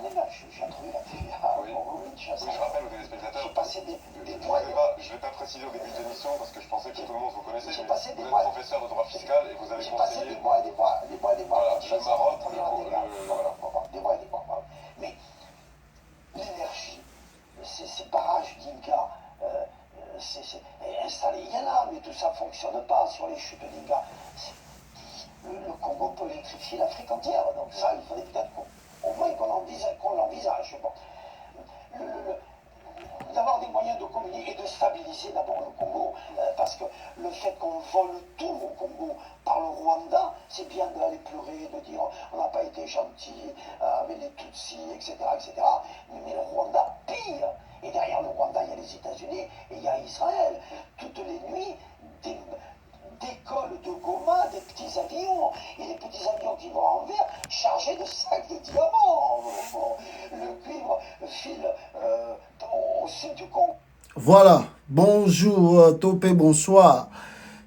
J'ai trouvé la télé à Kinshasa. Oui, je rappelle aux téléspectateurs. J'ai passé des mois. Je ne vais pas préciser au début de l'émission parce que je pensais que tout le monde vous connaissait. J'ai passé des vous mois. êtes professeur de droit fiscal et vous avez J'ai passé conseillé. des mois et des mois. Voilà, le Maroc, des mois et des mois. Mais l'énergie, ces barrages d'Inga, installés, il y en a, mais tout ça ne fonctionne pas sur les chutes d'Inga. Le Congo peut électrifier l'Afrique entière, donc ça, il faudrait peut-être au moins qu'on l'envisage. Bon. D'avoir des moyens de communiquer et de stabiliser d'abord le Congo, parce que le fait qu'on vole tout au Congo par le Rwanda, c'est bien d'aller pleurer, de dire on n'a pas été gentil avec les Tutsis, etc., etc. Mais le Rwanda pire. Et derrière le Rwanda, il y a les États-Unis et il y a Israël. Toutes les nuits, des cols de Goma, des petits avions, et les petits avions qui vont en verre chargés de sacs de diamants. Le cuivre file au sud du Congo. Voilà, bonjour Topé, bonsoir.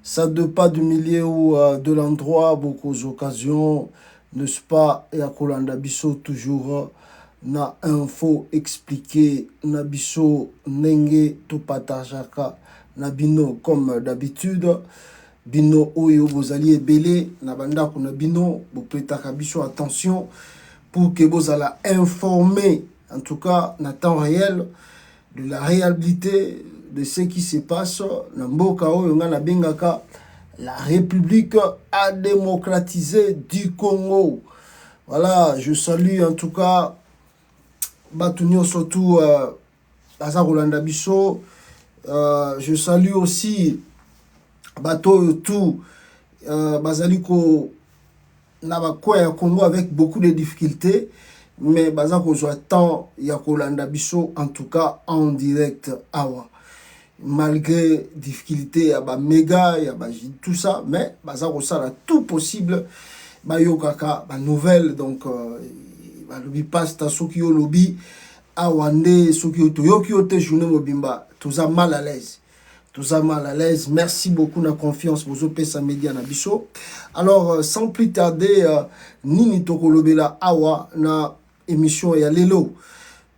Ça de pas du milieu ou de l'endroit, beaucoup d'occasions, n'est-ce pas, et à Kolanda Bisso toujours na info expliqué, na Bisso nenge to patajaka, na bino comme d'habitude. Bino oyo bozali ebele na bandako na bino bopetaka biso attention pour que bozala informé en tout cas na temps réel de la réalité de ce qui se passe na mboka oyo nga na bengaka la République a démocratisé du Congo. Voilà, je salue en tout cas Batunio surtout Baza Rolanda Bisso. Je salue aussi bateau tout bazaliko na bakwa ya Congo avec beaucoup de difficultés, mais bazako zo temps ya kolanda biso en tout cas en direct awa malgré difficulté ya ba méga ya ba tout ça, mais bazako sala tout possible ba yokaka ba nouvelle donc ba lobi pasta soki yo lobi awande soki yo toyoki yo te journée mobimba toza mal à l'aise. Tout ça mal à l'aise. Merci beaucoup de la confiance pour Zopesa Média Nabiso. Alors, sans plus tarder, Nini Tokolobela Awa na émission ya Lelo.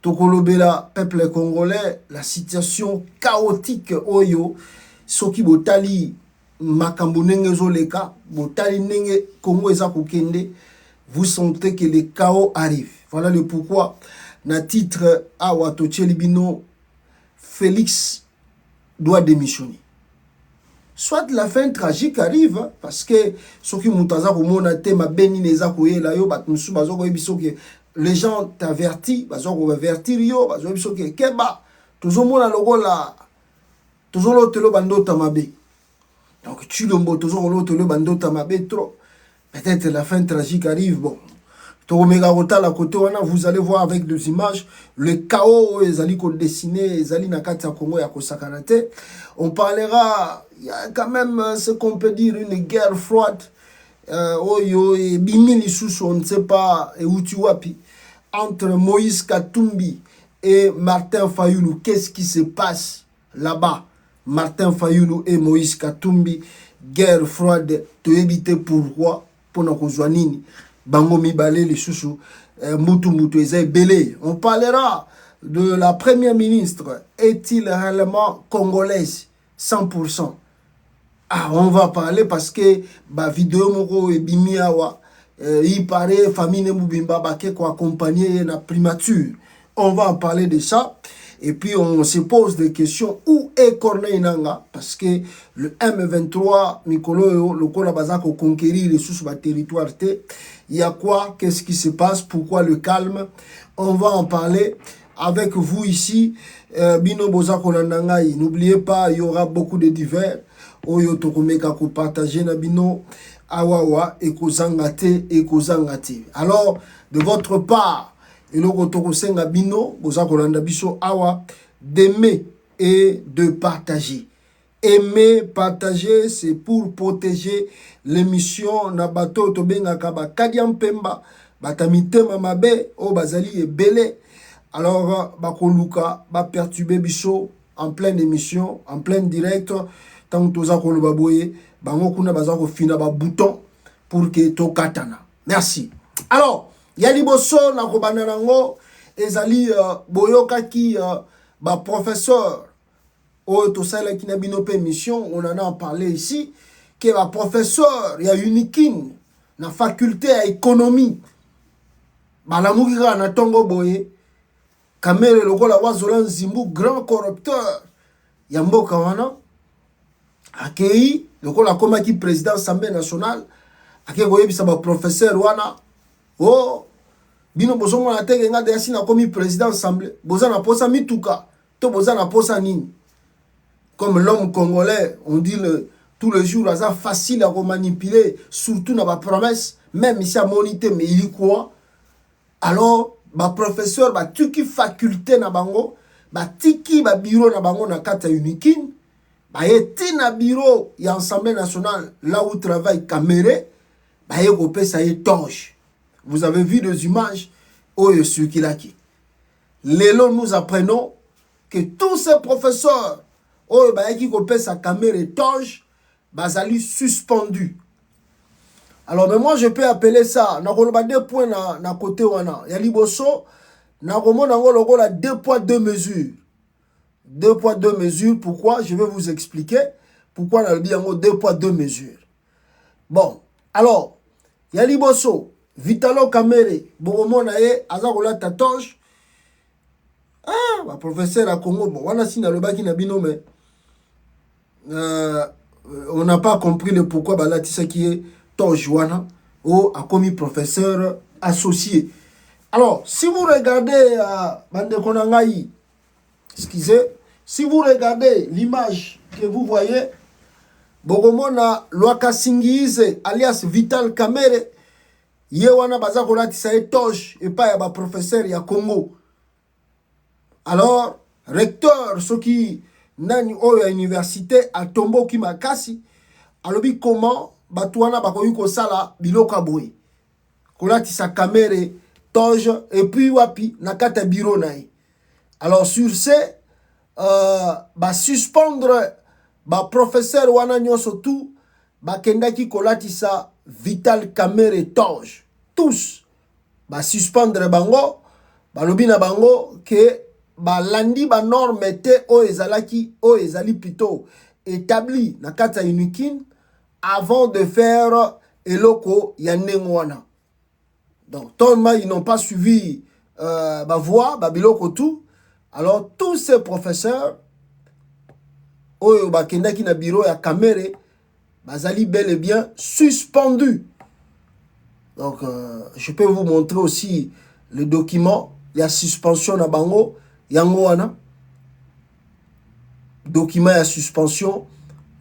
Tokolobela peuple congolais, la situation chaotique oyo soki botali makambo nenge zoleka, botali nenge Congo eza kokende, vous sentez que le chaos arrive. Voilà le pourquoi na titre Awa Tochelibino Félix doit démissionner. Soit la fin tragique arrive, parce que ceux qui m'ont dit que les gens t'avertissent, donc tu peut-être la fin tragique arrive. Bon, vous allez voir avec des images le chaos dessiné on parlera, il y a quand même ce qu'on peut dire une guerre froide on ne sait pas entre Moïse Katumbi et Martin Fayulu. Qu'est-ce qui se passe là-bas? Martin Fayulu et Moïse Katumbi, guerre froide, tu éviter pourquoi pour nous nini bango mibale les chouchou mutu belé. On parlera de la première ministre, est-il réellement congolaise 100%? Ah, on va parler parce que ba vidéo moko et bimiawa il paraît famille Mubimba Baké ko accompagner la primature. On va en parler de ça. Et puis on se pose des questions. Où est Corneille Nanga? Parce que le M23, Mikolo, le Kola Bazako conquérir les sous territoire. Il y a quoi? Qu'est-ce qui se passe? Pourquoi le calme? On va en parler avec vous ici. Bino Bozako Nandangai. N'oubliez pas, il y aura beaucoup de divers. Oyo Tokomeka ko partager na bino. Awawa et Kozangate et Kozangate. Alors, de votre part, et le Rotokosenga Bino, Bozakolanda Biso Awa, d'aimer et de partager. Aimer, partager, c'est pour protéger l'émission Nabato Tobenga Kaba Kadiam Pemba, Batamite Mamabe, O Bazali et Belé. Alors, Bakoluka, perturber Biso en pleine émission, en plein direct, tant que Tozakolo Baboye, Bango Kuna Bazako Fina bouton pour que to katana. Merci. Alors, Yaliboso na kobananango ezali boyokaki professeur oyo tosalaki na bino pe émission, on en a parlé ici, que professeur ya Unikin na faculté ya économie balamuki kaka na ntongo boye Kamere lokola wazola Nzimbu grand corrupteur ya mboka wana akei lokola akomaki président Assemblée nationale akei koyebisa professeur wana oh bino bozomona teke nga deya si nakomi président Assemblée boza na posa mituka to boza na posa nini. Comme l'homme congolais, on dit tous les jours, c'est facile à manipuler, surtout dans ma promesse, même ici à moniter, mais il y quoi? Alors, ma professeur, tu qui faculté na bango, tiki ba bureau na bango na kata Unikin, yeti na bureau ya Assemblée nationale, là où travaille Kamere, yekopé ça y torche. Vous avez vu des images, oyo sukilaki. Lelo, nous apprenons que tous ces professeurs oyo bayaki kopesa Kamere torche bazali suspendu. Alors mais moi je peux appeler ça nakoloba 2 points na côté wana ya liboso nakomona ngo lokola 2 poids 2 mesures. 2 poids 2 mesures, pourquoi? Je vais vous expliquer pourquoi on a dit 2 poids 2 mesures. Bon, alors ya liboso Vitalo Kamere bokomona ye aza kolata torche. Ah, professeur à Congo bon wana si na lobaki na bino mais on n'a pas compris le pourquoi balatisa qui est Tojwana ou a commis professeur associé. Alors, si vous regardez Bande Konangaï, excusez, si vous regardez l'image que vous voyez, Bogomona Loaka Singize alias Vital Kamere, Yewana Bazakolatisa et Toj et pas ya professeur ya Congo. Alors, recteur, ceux qui nani oyo université a tombo ki makasi alobi comment batwana bakoyi ko sala biloka boy kolati sa Kamere Toge et puis wapi nakata biro nae. Alors sur ce suspendre professeur wana nyoso tout kendaki kolati sa Vital Kamere Toge tous suspendre bango balobi na bango que balandi ba norme te o ezali plutôt établi na kata Unikin avant de faire eloko ya nengwana. Donc tellement ils n'ont pas suivi voix biloko tout. Alors tous ces professeurs oyo bakendaki na bureau ya Kamere bazali bel et bien suspendus. Donc je peux vous montrer aussi le document la suspension na bango yango wana document ya suspension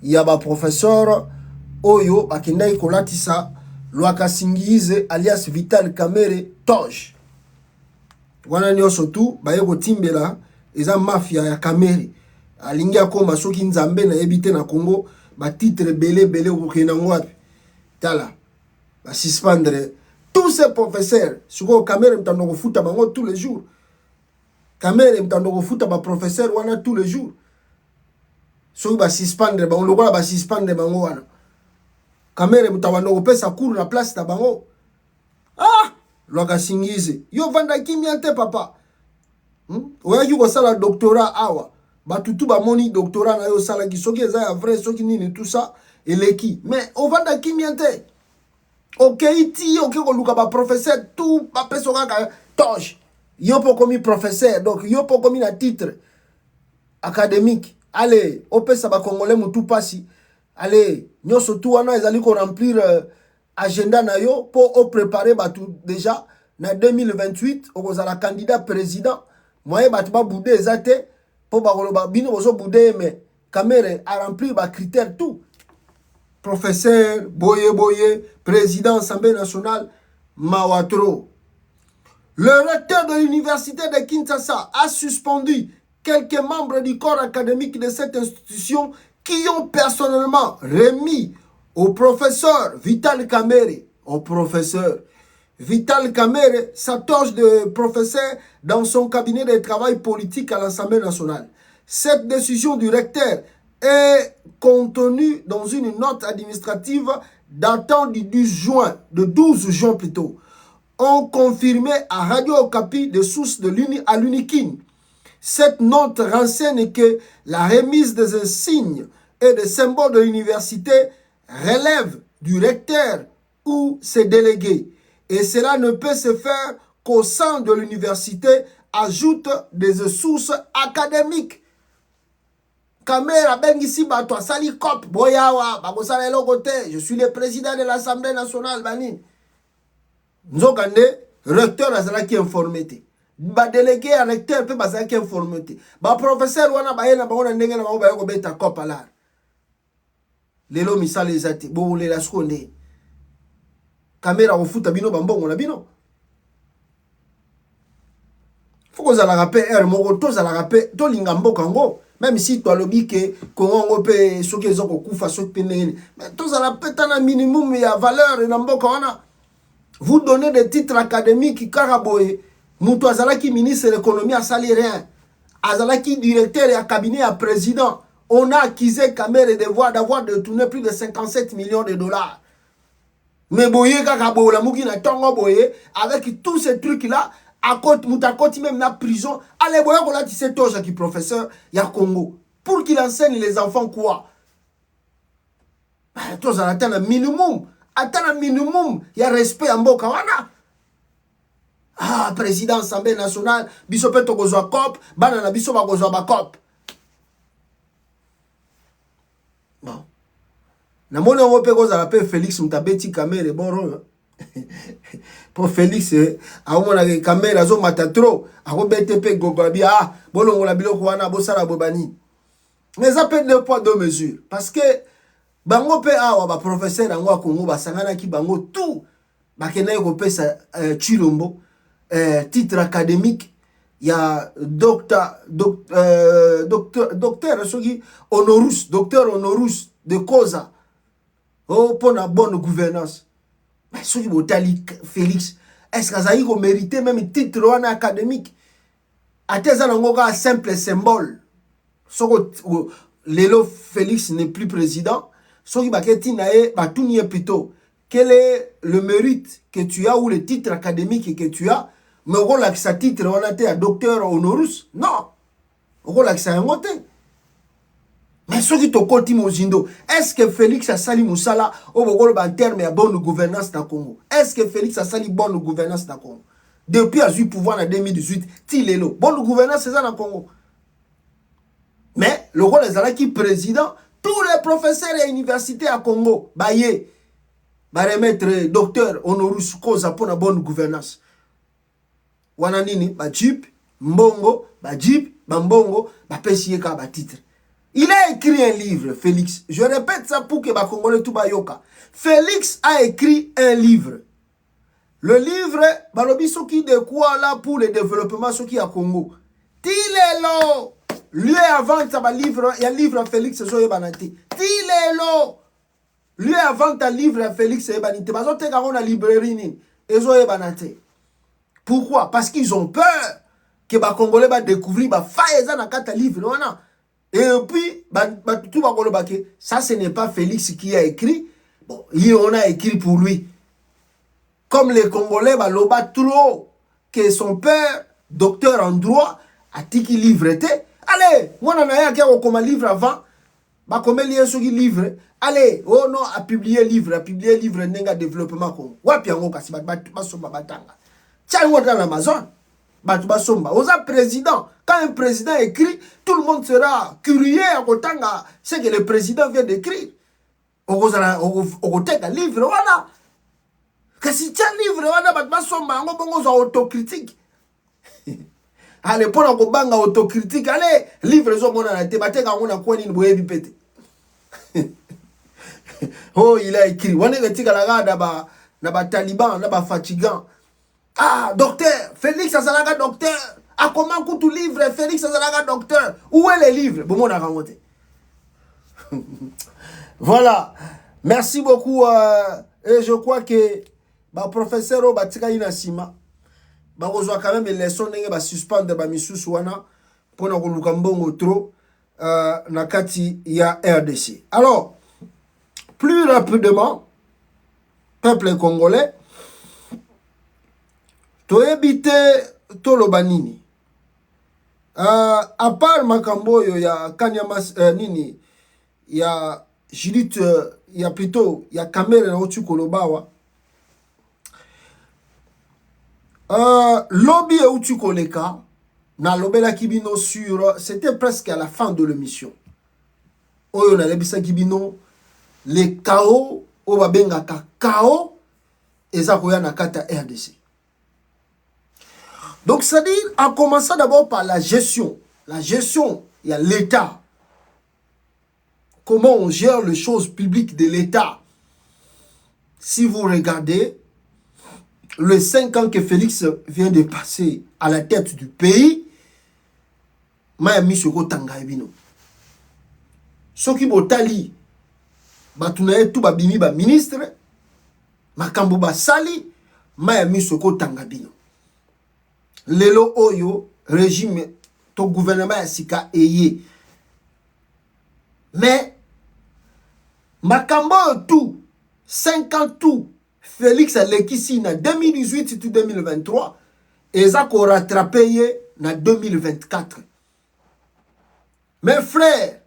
ya professeur oyo bakendaki kolatisa Loaka Singize alias Vital Kamere Toge wana nyonso tu baye kotimbela eza mafia ya Kamere alingi akoma soki nzambe na yebite na Congo titre belé okokenda ngwapi tala suspendre tous ces professeurs siko Kamere mtando kofuta bango tous les jours. Kamere mtando kofuta professeur wana tous les jours. So suspendre bango lokola suspendre bango wana. Kamere mtawando kopesa cours na place na bango. Ah, Loaka Singize. Yo vanda kimia te papa. Oyaki ko sala doctorat awa. Batutu moni doctorat na yo sala ki soki eza ya vrai soki nini tout ça eleki. Mais o vanda kimia te. Ok iti ok ko luka professeur tout pesa kaka Toge. Yo po komi professeur donc yo po komi na titre académique. Allez, opesa congolais mutu pasi. Allez, nyoso tu wana ezali ko remplir agenda na yo pour préparer batu déjà na 2028 okozala candidat président. Moye batu ba boudé ezate po bakoloba bino bozo boudé mais Kamere a remplir ba critères tout. Professeur boye président Assemblée nationale Mawatro. Le recteur de l'université de Kinshasa a suspendu quelques membres du corps académique de cette institution qui ont personnellement remis au professeur Vital Kamere, sa torche de professeur dans son cabinet de travail politique à l'Assemblée nationale. Cette décision du recteur est contenue dans une note administrative datant du 12 juin plutôt. ont confirmé à Radio Okapi des sources à l'Unikin. Cette note renseigne que la remise des insignes et des symboles de l'université relève du recteur ou ses délégués. Et cela ne peut se faire qu'au sein de l'université, ajoute des sources académiques. Kamera Bengisi Batwa Sali Kop Boyawa Babosala Logote, je suis le président de l'Assemblée nationale Banin. Nzokande, recteur Azalaki informé. Ba délégué à recteur peut Bazalaki informé. Ba professeur wana bayena baona ndenge na ba yoko beta Kop alar. Lelo misale ezati bo le la skonde. Kamera ofuta bino bambongo na bino. Faut que ça la rappelle er moko to ça la rappelle to lingambo kango. Même si tu as le bique, qu'on peut ce qu'ils ont fait, ce qu'ils ont mais tout ça, peut-être un minimum, il y a valeur, et vous donnez des titres académiques, Karaboye, Moutou Azalaki, ministre de l'économie, à salirien, Azalaki, directeur et à cabinet à président, on a accusé Kamer et d'avoir détourné plus de 57 millions de dollars. Mais Boye, Karaboye, la Moukina, Tongo Boye, avec tous ces trucs-là, à côté, Moutakoti même la prison. Allez, voyez qu'on a dit c'est toi qui professeur, il y a Congo. Pour qu'il enseigne les enfants quoi? Toi, ça attend un minimum. Attends un minimum. Il y a respect en Boka. Ah, président Assemblée nationale, Bissopé Togozoa Cop, Banana Bissoba Gozoa Cop. Bon. Namone on peut goza la paix Félix Mtabeti Kamere bon rôle. Pour Félix a omona caméra zo matatro a BTP gogabi ah bolongo la biloko wana bosala bobani mais ça peut deux poids deux mesures parce que bango pe awa ba professeur yango a Congo basangana ki bango tout bakena ko pesa Chilombo titre académique il y a docteur soki honorus docteur honorus de causa oh pour la bonne gouvernance. Mais ce qui est Félix, est-ce que ça a mérité même titre académique? À tes un simple symbole. Lelo Félix n'est plus président. Ce qui est plutôt. Quel est le mérite que tu as ou le titre académique que tu as? Mais on a que ça titre, on a été à docteur honorus. Non. On a que ça a mais ce qui te côté Mozindo, est-ce que Félix a sali Moussala au en termes de bonne gouvernance dans le Congo? Est-ce que Félix a sali bonne gouvernance dans le Congo? Depuis à eu pouvoir en 2018, Tilelo, bonne gouvernance c'est ça dans le Congo. Mais le rôle des qui président, tous les professeurs et universités à Congo, Baye, va remettre docteur honorus causa pour la bonne gouvernance. Wananini, Bajip, Mbongo, Bajip, Bambongo, Bapesiye ka titre. Il a écrit un livre, Félix. Je répète ça pour que les Congolais tout bayoka. Félix a écrit un livre. Le livre, balobiso qui de quoi là pour le développement ce qui a Congo. Tilelo. Lui avant ça livre, il y a un livre à Félix so banati. Tilelo. Lui avant ta livre à Félix et banité. Bazo te garona librairie ni. Ezo banati. Pourquoi? Parce qu'ils ont peur que les Congolais va découvrir ba faïza na kata livre wana. Et puis, ça ce n'est pas Félix qui a écrit. Bon, on a écrit pour lui. Comme les Congolais, loba trop que son père, docteur en droit, a dit qu'il livre était. Allez, moi on a un livre avant. Bah comme il y a ce livre. Allez, oh non, a publié livre nenga développement Congo. Wapi yango kasi basomba batanga. Tiens moi dans l'Amazon. Batubasomba, osa président. Quand un président écrit, tout le monde sera curieux à Kotanga. C'est que le président vient d'écrire. Okoteka livre, voilà. Que si tu as livre, voilà, Batubasomba, on a autocritique. Allez, pour la banga autocritique, allez, livre, on a été batega, on a quoi ni boye bipete. Oh, il a écrit. On est tika la gada ba taliban, na ba fatigant. Ah, docteur, Félix Azalaga docteur. Ah, comment coûte le livre, Félix Azalaga docteur? Où est le livre? Bon, on a raconté. Voilà. Merci beaucoup. Et je crois que le professeur Obatika Inasima, on a quand même les leçons de suspendre ba misusu wana pour na kuluka mbongo trop na kati ya RDC. Alors, plus rapidement, peuple congolais, toyebite toloba nini. À part makambo yo ya Kanyama nini ya Judith ya plutôt ya Kamere na otu kolobawa. Lobby et outu koleka na lobela kibino sur c'était presque à la fin de l'émission. Oyo na lebisa kibino les chaos o babenga ka chaos eza koya na kata RDC. Donc c'est-à-dire en commençant d'abord par la gestion il y a l'État. Comment on gère les choses publiques de l'État. Si vous regardez les 5 ans que Félix vient de passer à la tête du pays, Mayami Soko Tanga Ebino. Soki Botali, Batunaye tout babimi ba ministre, Makambo Basali, Mayami Soko Tanga Bino. Lelo Oyo, régime, ton gouvernement Asika Eye. Mais, Makambo tout, 50 tout, Félix Lekisi na 2018 et 2023, et ça qu'on rattrapé na 2024. Mes frères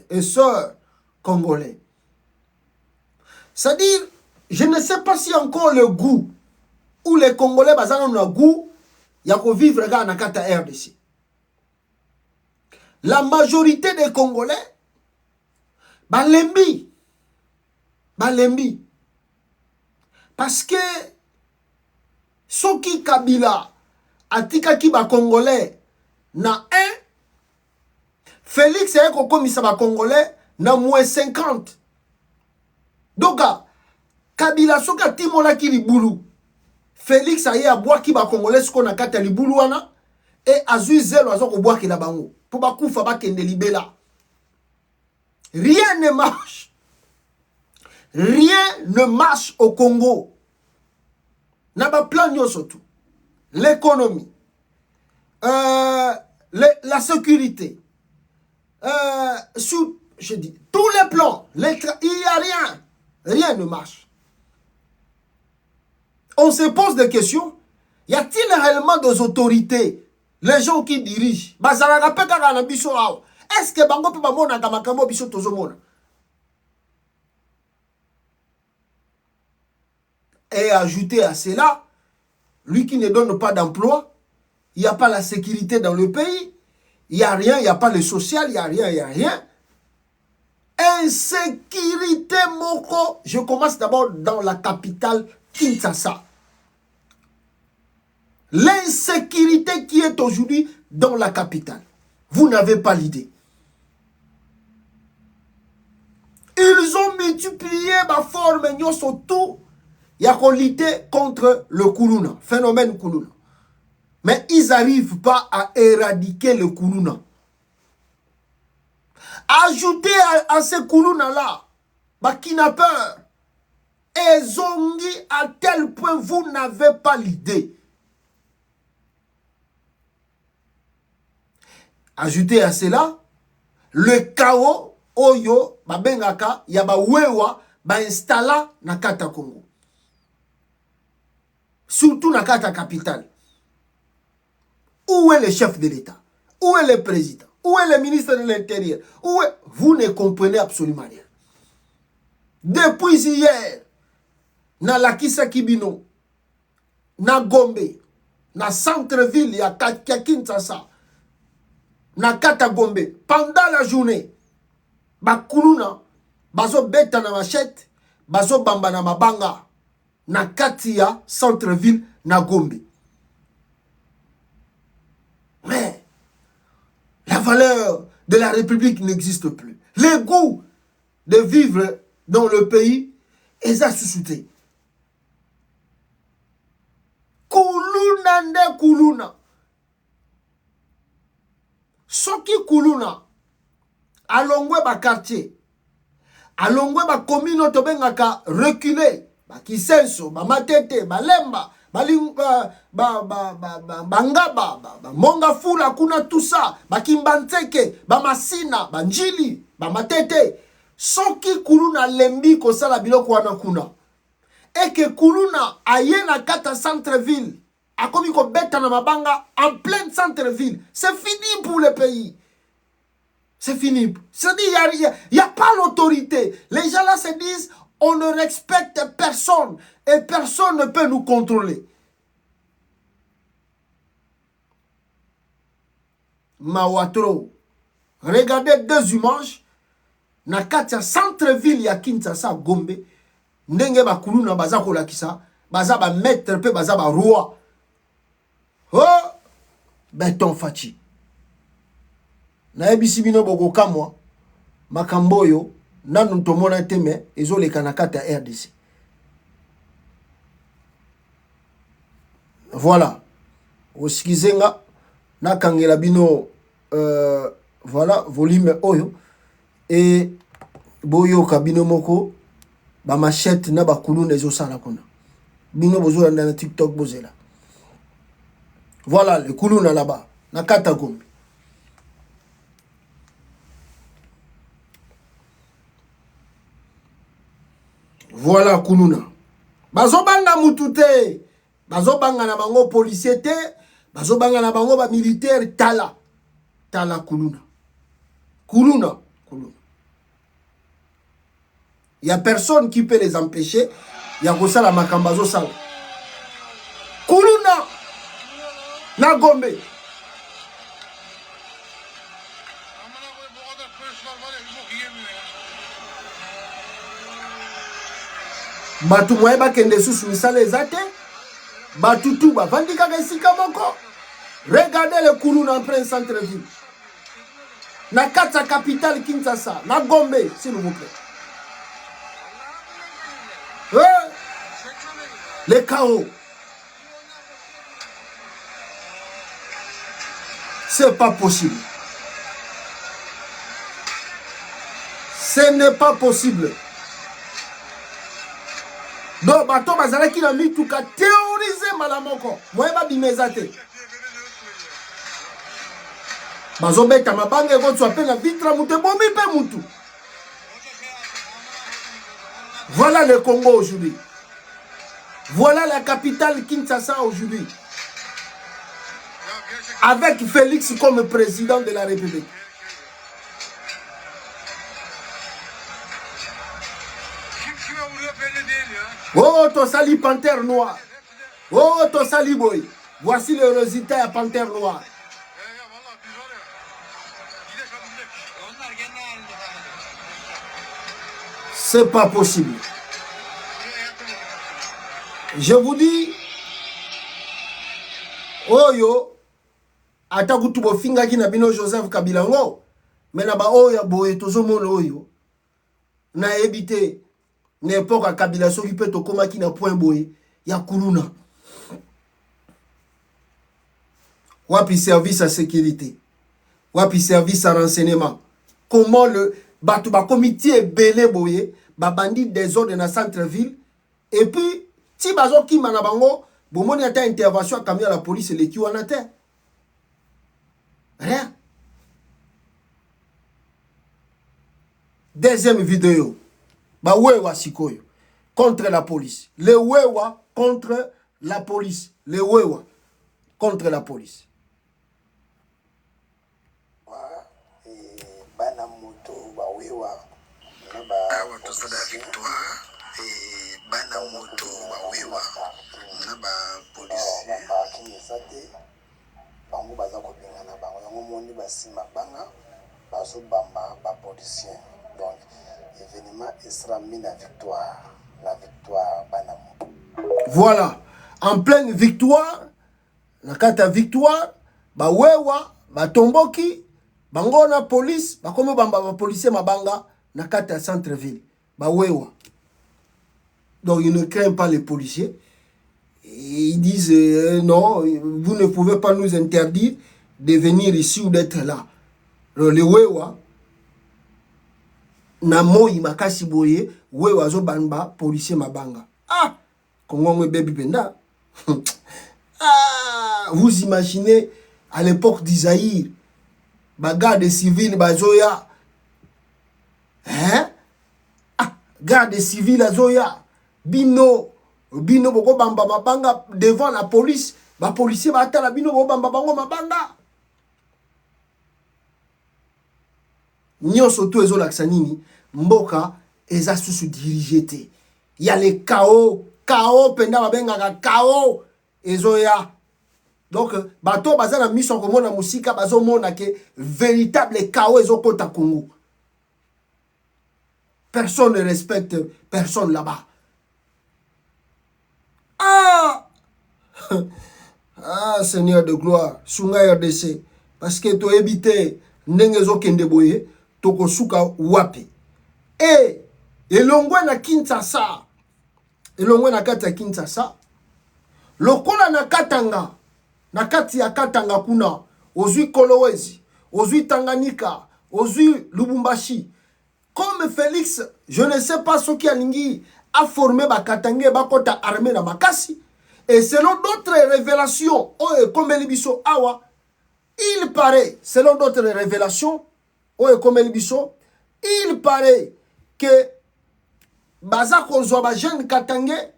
et sœurs congolais, c'est-à-dire, je ne sais pas si encore le goût, ou les Congolais ont le goût, il y a qu'on vivre dans la carte RDC. La majorité des Congolais, balembi. Parce que, Soki Kabila, Atika Kiba Congolais, na 1, Félix est comme ça Congolais, na moins 50. Donc, Kabila Soka Timola Kiliboulou, Félix a à boire Kiba Congolais, ce qu'on a kata Liboulouana, et Azui Zelo a boire Kilabango, pour Bakoufa Bakende Libela. Rien ne marche. Rien ne marche au Congo. Naba plan surtout. L'économie. La sécurité. Je dis, tous les plans. Il n'y a rien. Rien ne marche. On se pose des questions. Y a-t-il réellement des autorités? Les gens qui dirigent. Est-ce que Bango peut mona Kamakambo Biso Tozomona? Et ajouter à cela, lui qui ne donne pas d'emploi, il n'y a pas la sécurité dans le pays, il n'y a rien, il n'y a pas le social, il n'y a rien. Insécurité, Moko. Je commence d'abord dans la capitale, Kinshasa. L'insécurité qui est aujourd'hui dans la capitale. Vous n'avez pas l'idée. Ils ont multiplié ma forme, surtout. Il y a qu'on lutter contre le Koulouna, phénomène Koulouna. Mais ils n'arrivent pas à éradiquer le Koulouna. Ajoutez à ce Koulouna-là, kidnappeurs, et zongi à tel point vous n'avez pas l'idée. Ajoutez à cela, le chaos, Oyo, Bengaka, Yaba Wewa, installa na Kata Congo. Surtout dans la capitale. Où est le chef de l'État? Où est le président? Où est le ministre de l'Intérieur? Vous ne comprenez absolument rien. Depuis hier, dans la Kisa Kibino, dans Gombe, dans centre-ville, il y a Kinshasa, dans Kata Gombe, pendant la journée, Bakuluna, Bazo Beta na machette, Bazo Bamba na mabanga, na Katia, centre-ville, na Gombe. Mais la valeur de la République n'existe plus. Le goût de vivre dans le pays est à sous-souter. Kuluna nde kuluna. Soki kuluna, alongwe ba quartier, alongwe ba commune tobengaka reculer. Kisenso, Matete, Lemba, Bangaba, Monga Fula, Kuna tout ça, Kimbanteke, Masina, Njili, Matete, Soki Kuluna Lembi Kosala Biloko Wana Kuna. et que Kuluna aye na kata centre-ville, a commis ko beta na mabanga en plein centre-ville. C'est fini pour le pays. C'est fini. C'est-à-dire, il n'y a pas l'autorité. Les gens là se disent, on ne respecte personne et personne ne peut nous contrôler. Mawatro. Regardez 2 images. Na katia centre-ville ya Kinshasa Gombe. Ndenge ba Kuluna baza ko lakisa, baza ba maître pe baza ba roi. Oh, Beton Fachi. Na ebisi bino boko kamwa makamboyo nanu tomona teme ezoleka na kata RDC. Voilà. Osikizenga na kangela bino voilà volume oyo et boyo kabino moko ba machette na ba Kuluna ezosala kuna. Bino bozo na TikTok bozela. Voilà le Kuluna là-bas na kata Gombe. Voilà Kuluna. Bazobanga mutute. Bazobanga na bango policier te. Bazobanga na bango ba militaire tala. Tala Kuluna. Kuluna. Kuluna. Il y a personne qui peut les empêcher. Il y a que ça la makambazo sala. Kuluna. Na Gombe. Batu moyeba kende susu misale ezate. Batu tuba vandika kesika moko. Regardez le Kuluna en plein centre-ville. Na kata capitale Kinshasa, na Gombe, s'il vous plaît. Le chaos. C'est pas possible. Ce n'est pas possible. Donc, bato bazala ki na mituka théoriser malamoko. Moyeba bimezate. Bazobeta mabanga eko tswape na vitra mutu bomi pe mutu. Voilà le Congo aujourd'hui. Voilà la capitale Kinshasa aujourd'hui. Avec Félix comme président de la République. Oh, ton sali panthère noire. Oh, ton sali boy. Voici le résultat à panthère noire. C'est pas possible. Je vous dis, Oyo, atakutu bofinga ki na bino Joseph Kabila ngo, mena ba oyo boye tozomono oyo. Na ebite n'importe Kabila soki pe to koma ki na point boye ya Kuluna. Wapi service à sécurité. Wapi service à renseignement. Comment le batu ba comité belé boye, ba bandit des ordres dans centre-ville et puis si bazo ki manabango bomoni ata intervention kamia la police le ki wana te. Rien. Deuxième vidéo. Ba wewa sikoyo contre la police. Le wewa contre la police. Le wewa contre la police. Bana moto ba wewa na ba awa tozala victoire et bana moto ba wewa na ba police ba kinisate bango baza ko benga na bango yango moni basima banga baso bamba ba policier. Donc événement sera mis la victoire bana moto. Voilà, en pleine victoire, na kata victoire ba wewa ba tomboki bango na police bakomo bamba ba policier mabanga na kata centre-ville ba wewa. Donc ils ne craignent pas les policiers. Et ils disent non, vous ne pouvez pas nous interdire de venir ici ou d'être là. Alors, les wewa na moi makasi boye wewa zo banba policier mabanga. Ah, Congo mwe baby penda. Ah, vous imaginez à l'époque d'Isaïr, garde civile bazoya. Hein? Ah, garde civile azoya. Bino bino boko bamba mabanga devant la police, ba policier ba atala bino boko bamba bango mabanga. Nyonso to ezolakisa nini mboka eza susu dirigé te. Il y a les chaos penda babengaka chaos ezoya. Donc bato baza na mission komona musika bazo mona ke véritable chaos ezokota Congo. Personne ne respecte personne là-bas. Ah ah Seigneur de gloire, sunga RDC parce que to ebité ndenge ezokende boye tokosuka wapi. Et elongwe na Kinshasa. Elongwe na kati ya Kinshasa. Lokola na Katanga. Na kati ya Katanga kuna. Ozui Kolwezi. Ozui Tanganyika. Ozui Lubumbashi. Comme Félix, je ne sais pas ce qui a formé ba Katanga bakota armée na makasi. Et selon d'autres révélations, comme Elibiso Awa, il paraît, selon d'autres révélations, comme Elibiso, il paraît que baza kozwa ba jeune Katangais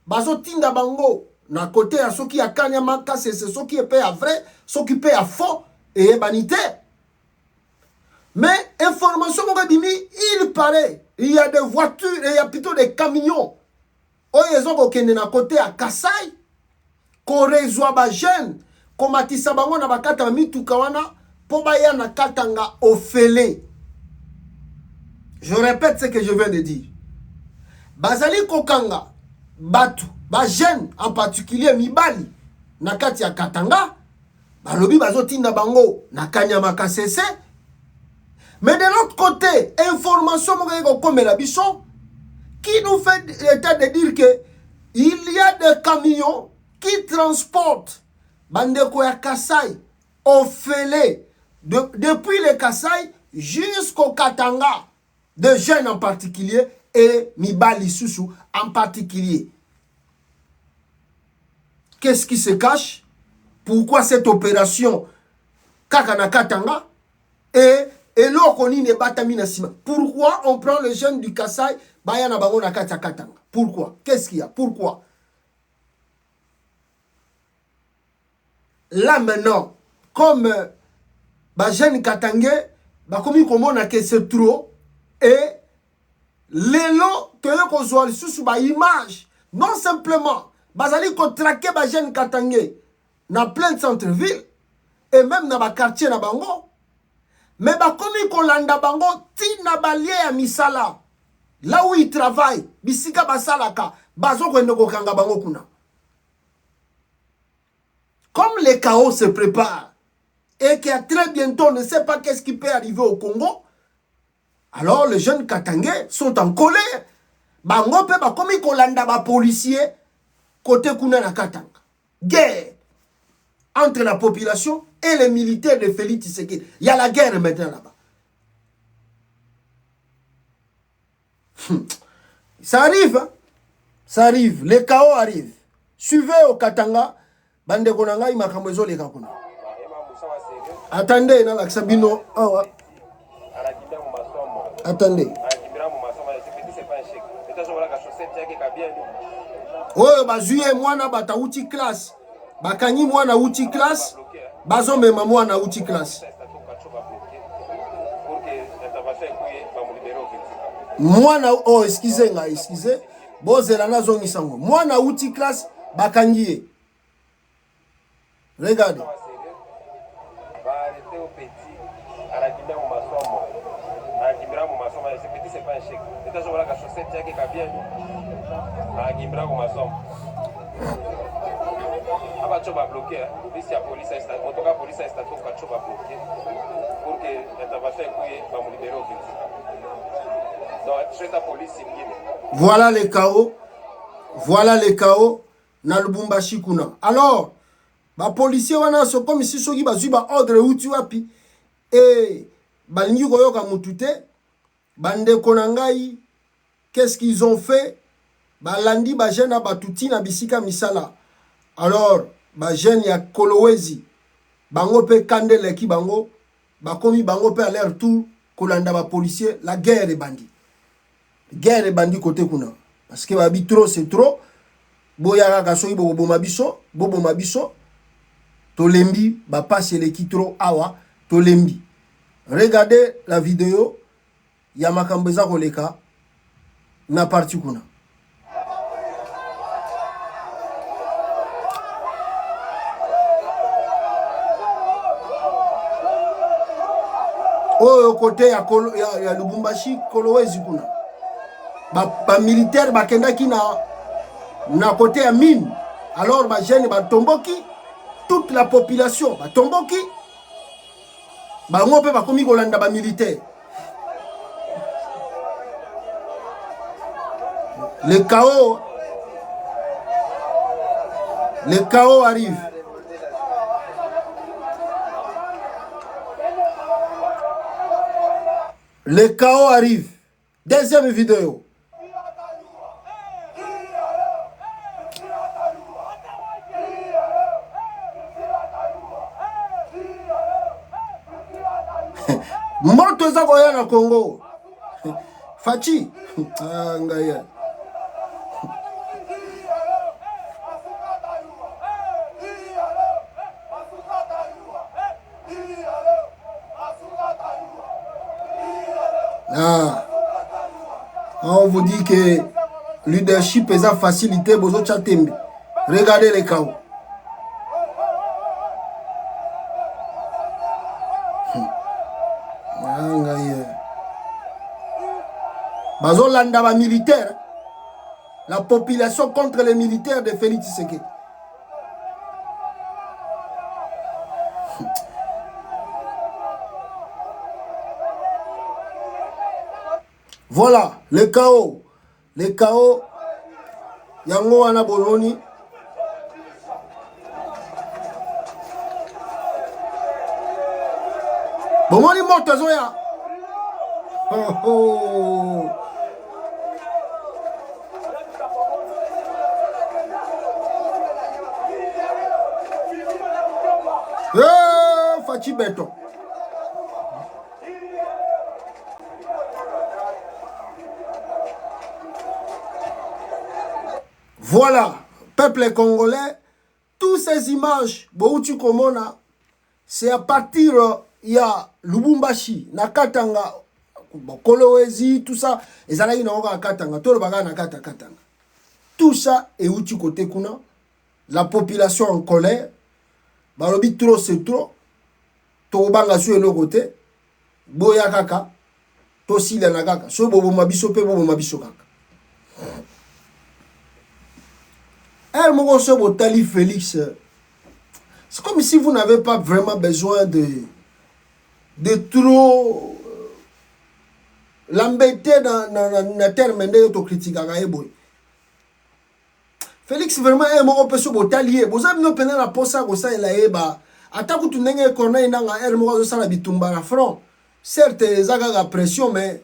bazo tinda bango na côté ya soki ya kanyama kase c'est soki est à vrai soki pe à faux et banité. Mais information mon bimi, il paraît il y a des voitures et il y a plutôt des camions oyezo kokende na côté ya Kasai ko rezwa ba jeune komatisa bango na bakata mituka wana po ba ya na Katanga ofele. Je répète ce que je viens de dire. Bazali kokanga batu ba jeune en particulier mibali na kati ya Katanga balobi bazotinda bango na Kanyama Kasese. Mais de l'autre côté information comme la biso qui nous fait l'état de dire que il y a des camions qui transportent bandeko ya Kasai ofele depuis le Kasai jusqu'au Katanga, de jeunes en particulier et Mibali Susu en particulier. Qu'est-ce qui se cache? Pourquoi cette opération Kakana Katanga et l'Okoni ne batamina sima? Pourquoi on prend les jeunes du Kasai Bayana Bangona Katanga? Pourquoi? Qu'est-ce qu'il y a? Pourquoi? Là maintenant, comme jeune Katangais, comme on que c'est trop, et l'élo que vous avez sous image, non simplement, bazali ko traquer ba jeune Katangais dans plein de centre-ville et même dans ba quartier na bango, mais ba komi ko landa bango ti na balie ya misala là où ils travaillent bisika basalaka bazo ko ndoko kanga bango kuna. Comme les chaos se préparent et qu'à très bientôt on ne sait pas qu'est-ce qui peut arriver au Congo, alors les jeunes Katangais sont en colère. Bango pe ba komi ko landa ba policier côté kuna na Katanga. Guerre entre la population et les militaires de Félix Tshisekedi. Il y a la guerre maintenant là-bas. Ça arrive, hein? Ça arrive. Les chaos arrivent. Suivez au Katanga. Bande konanga imakambo ezoleka kuna. Attendez na laksabino awa. Attendez. Oyo bazuye mwana batauti classe. Bakanyi mwana uti classe. Bazo mema mwana uti classe. Mwana oh excusez nga excusez. Bozela nazo ngisango. Mwana uti classe bakanyi. Regardez. Voilà les chaos. Voilà les chaos. Na Lubumbashi kuna. Alors, ba policier wana so comme si soki bazui ba ordre uti wapi et balingi koyoka mutute bande konangai. Qu'est-ce qu'ils ont fait? Balandi ba jeune ba tuti na bisika misala. Alors ba jeune ya Kolwezi bango pe kandele ki bango ba komi bango pe à leur tour kolanda ba policier. La guerre est bandit. Guerre est bandit côté kuna parce que ba bi trop c'est trop. boya kaka soki boboma biso tolembi bapasse lekitro awa tolembi. Regardez la vidéo ya makambo eza koleka na parti kuna. Oyo côté ya Lubumbashi Kolwezi kuna ba militaire bakendaki na côté ya mine, alors ba jeune ba tomboki, toute la population ba tomboki, ba ngope ba komi kolanda ba militaire. Le chaos arrive. Le chaos arrive. Deuxième vidéo. Moto eza koya na Congo. Fachi. Ngaya. On vous dit que leadership est facilité, bozo chatembe. Regardez les chaos. Bazo landa ba militaire. La population contre les militaires de Félix Tshisekedi. Voilà, le chaos. Le chaos. Yango wana boloni. Bomoni moto zoya. Oh oh. Fachi Beto. Voilà, peuple congolais, toutes ces images, c'est à partir il y a Lubumbashi, Nakatanga, Kolwezi, tout ça, et ça Katanga, tout ça est où tu côté kuna, la population en colère, balobi trop c'est trop, to banga sur le côté, boya kaka, to si la kaka, so bobo mabiso pe bobo mabiso kaka. Félix, c'est comme si vous n'avez pas vraiment besoin de trop l'embêter dans le terme d'autocritique. Félix, vraiment, un peu sur votre allié. Vous avez nous peine la posa comme ça, il a eba. Attaque tout n'engagez qu'on a dans un moment de ça la bitumba la front. Certes, ils ont la pression, mais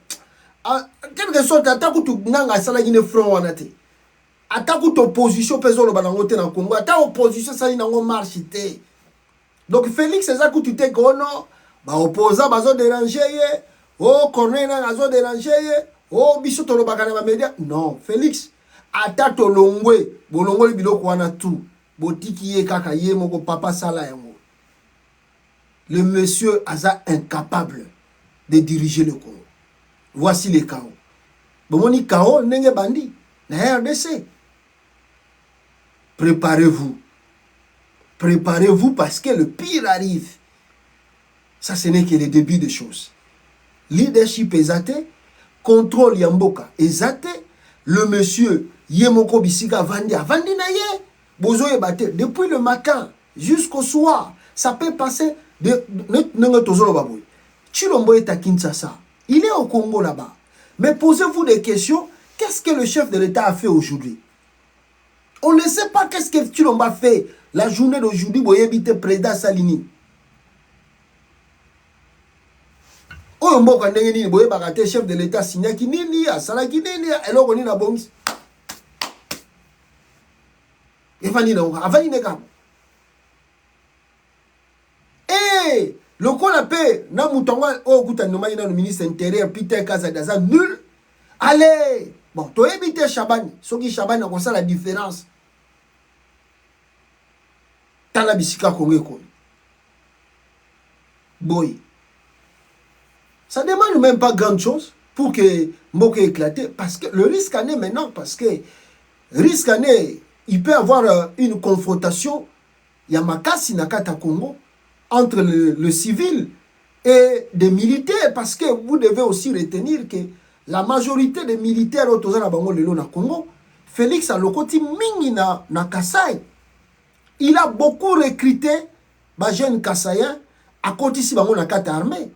quelque sorte, attaque tout n'engagez ça la guine front en athée. Attaque opposition peso le banangote na Congo, attaque opposition ça y nango marche té. Donc Félix c'est ça que tu t'es kono, ba opposant bazo déranger ye, oh corner na bazo déranger ye, oh biso to lo bakana ba média. Non, Félix attaque to longwe, bolongo le biloko wana tout. Botiki ye kaka ye moko papa sala yango. Le monsieur aza incapable de diriger le Congo. Voici les chaos. Bomoni chaos nenge bandi na RDC. Préparez-vous. Préparez-vous parce que le pire arrive. Ça, ce n'est que le début des choses. Leadership exaté, contrôle yamboka exaté, le monsieur Yemoko Bisika Vandi na ye, bozo ebate depuis le matin jusqu'au soir. Ça peut passer Chilombo est à Kinshasa. Il est au Congo là-bas. Mais posez-vous des questions. Qu'est-ce que le chef de l'État a fait aujourd'hui? On ne sait pas qu'est-ce que Chilombo a fait la journée d'aujourd'hui pour éviter Président Salini. Oyombo quand nini boye bagate chef de l'État signé ki nini asala ki nini eloko ni na bongi. Evani na avani ne kam. Eh, le ko la paix na mutonga o kuta no mai na ministre intérieur Peter Kazadaza nul. Allez, bon, to éviter Chabani, soki Chabani a comme ça la différence tala bisika Congo komi. Boy. Ça demande même pas grande chose pour que Mboka éclate. Parce que le risque en est maintenant, parce que risque en est, il peut y avoir une confrontation, Yamakasi Nakata Congo, entre le civil et des militaires, parce que vous devez aussi retenir que la majorité des militaires au Bango Lelo na Congo, Félix Alokoti mingi na Kasai. Il a beaucoup recruté les jeunes Kasaïens à côté si Bango na kata armée.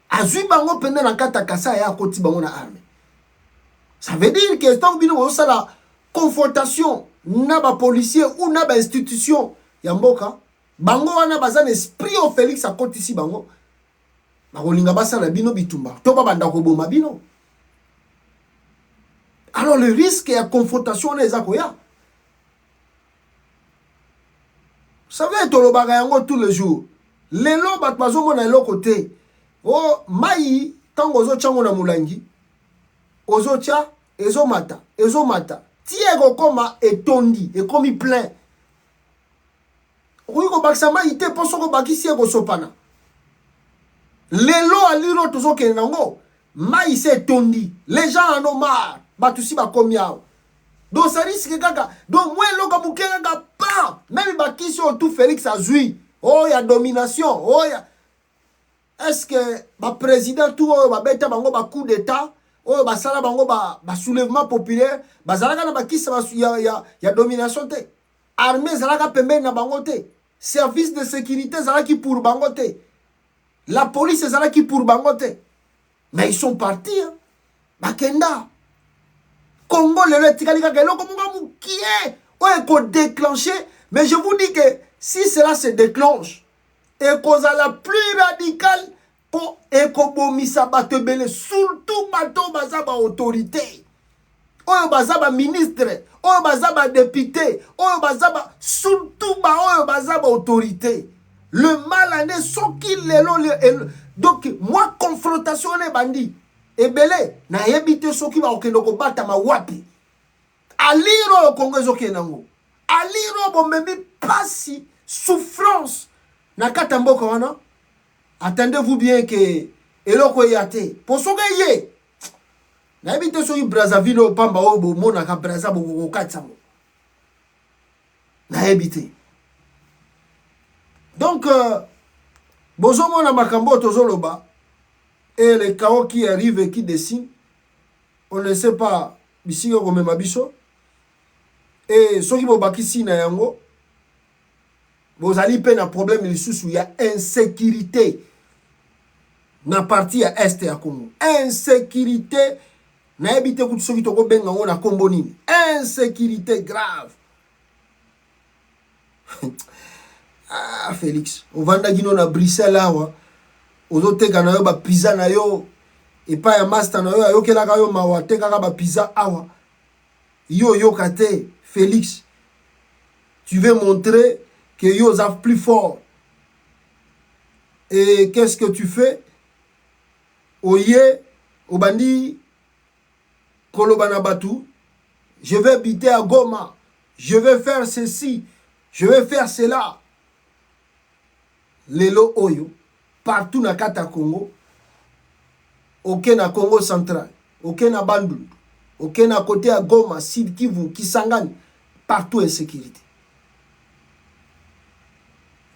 Azui Bango pendant na kata Kasai à côté Bango na armée. Ça veut dire que tant que vous avez la confrontation na ba policier ou na ba institution Yamboka, Bango wana bazan esprit au Félix à côté si Bango. Bakolinga basala bino bitumba. Toba banda koboma bino. Alors le risque et la confrontation les akoya. Vous savez, tolobaga yango tous les jours. Lelo bat bazomo na lo côté. Oh, mai tango ozo chango na mulangi. Ozo cha, ezo mata. Tiego koma etondi, ekomi plein. Oyo ko baksa mai te poso ko bakisi ego sopana. Lelo aliro tozo kenango. Mai se etondi. Les gens en ont marre. Batusi ba komiao. Donc ça risque kaka. Donc moi loka bukeka kaka pas. Même bakisi tout Félix Azui. Oh ya domination. Oh ya. Est-ce que ba président tout ba beta bango ba coup d'état. Oh ba sala bango ba soulèvement populaire. Ba zalaka na bakisi ya domination te. Armée zalaka pembe na bango te. Service de sécurité zalaki pour bango te. La police zalaki pour bango te. Mais ils sont partis. Hein. Bakenda. Congo le tikalika kelo comme qui est on est déclenché, mais je vous dis que si cela se déclenche et qu'on a la plus radicale pour ekobomisa batebele surtout bato bazaba autorité oyo bazaba ministre oyo bazaba député oyo bazaba surtout ba oyo bazaba autorité le mal en est soki lelo donc moi confrontation ne bandi ebele na yebite soki ba okendo ko bata ma wapi aliro Congo ezokenango aliro bomemi pasi souffrance na katamboka wana. Attendez-vous bien que eloko yate posoka ye na yebite soki Brazzaville pamba obo mona ka Brazzaville ko katsango na yebite. Donc bozo mona makambo tozoloba. Et les chaos qui arrivent et qui dessinent, on ne sait pas, ici, comme Mabiso. Et ceux qui vont bakisi na yango, vous allez peine un problème, il y a insécurité. Na partie à Est et à Congo. Insécurité. Na habité tout ceux qui toko benga on a Combonini. Insécurité grave. Ah, Félix. On va gino na Bruxelles là, ozoteka na yo ba pizza na yo et pas ya master na yo ayokela ka yo mawa teka ka ba pizza awa yo kate Félix, tu veux montrer que yo zaf plus fort et qu'est-ce que tu fais oye obandi kolobana batu je vais habiter à Goma, je vais faire ceci, je vais faire cela lelo oyo partout na kata Congo, aucun na Congo central, aucun na Bandundu, aucun à côté à Goma, Sud Kivu, Kisangani, partout en sécurité.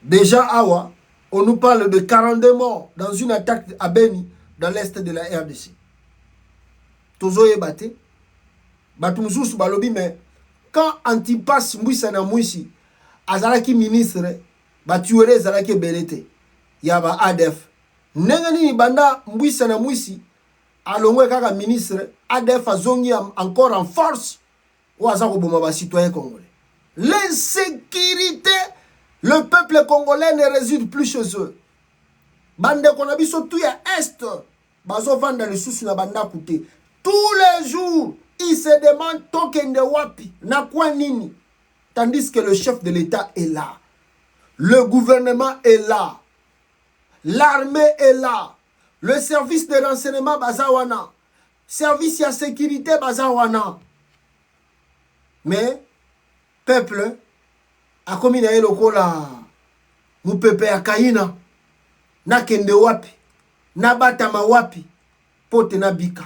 Déjà, Awa, on nous parle de 42 morts dans une attaque à Beni, dans l'est de la RDC. Tozoye bate, batumsusu balobi, mais quand Antipas Mbouissa na Mouissi, Azalaki ministre, batuere Azalaki belete. Yaba ADF. Nengani banda Mbouissa na Mouissi, alongwe kaka ministre, ADF a zongi encore en force, ou azako bomaba citoyen congolais. L'insécurité, le peuple congolais ne réside plus chez eux. Bande konabiso tout ya est, bazo vanda le sous na banda koute. Tous les jours, ils se demandent token de wapi, na kwa nini. Tandis que le chef de l'État est là. Le gouvernement est là. L'armée est là. Le service de renseignement bazawana. Service de sécurité bazawana. Mais, peuple, akomi na ye lokola mupepe ya kayina nakende wapi nabatama wapi pote na bika.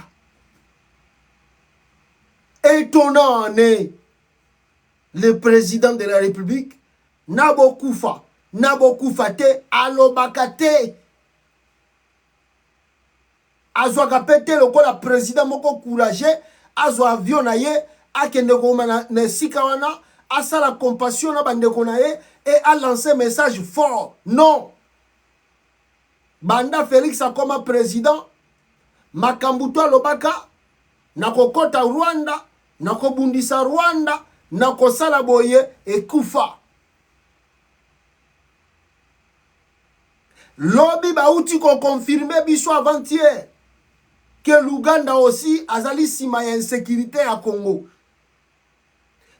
Étonnant né le président de la République nabokufa te alobaka te azwaka pete lokola président moko courageux azwa avion na ye akende koma na sika wana asala compassion na bandeko na ye et a lancé message fort. Non, banda Félix akoma président makambuto alobaka nakokota Rwanda nakobundisa Rwanda nakosala boye ekufa. Lobby bauti ko confirmer biso avant-hier que l'Ouganda aussi azali sima ya insécurité à Congo.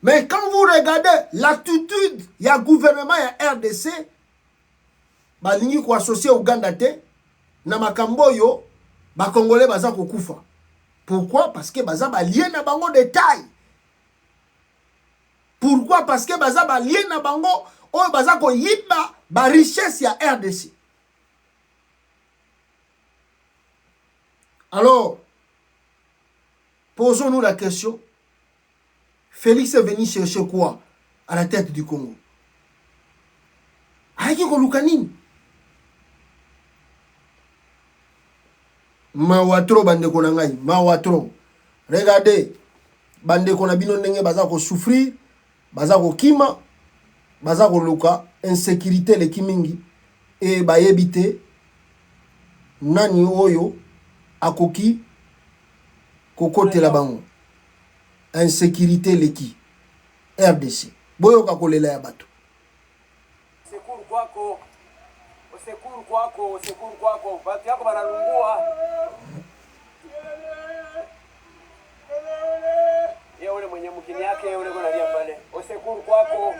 Mais quand vous regardez l'attitude ya gouvernement ya RDC, balingi ko associer Ouganda te na makambo yo ba Congolais baza kokufa. Pourquoi? Parce que baza ba lié na bango détail. Pourquoi? Parce que baza ba lié na bango o baza ko yiba ba richesse ya RDC. Alors, posons-nous la question. Félix est venu chercher quoi à la tête du Congo? Aïki Kolukanini. Mawatro bandeko nangai, mawatro. Regardez, bandeko na bino ndenge baza ko souffrir, baza ko kima, baza ko luka, insécurité le kimingi et bayebite nani oyo akoki kokote la bango. Insécurité leki RDC boyo kakolela ya bato. Sekuru kwako batu yako banalungua. Ye ule mwenye mkini yake ule kuna lia pale. Osekuru kwako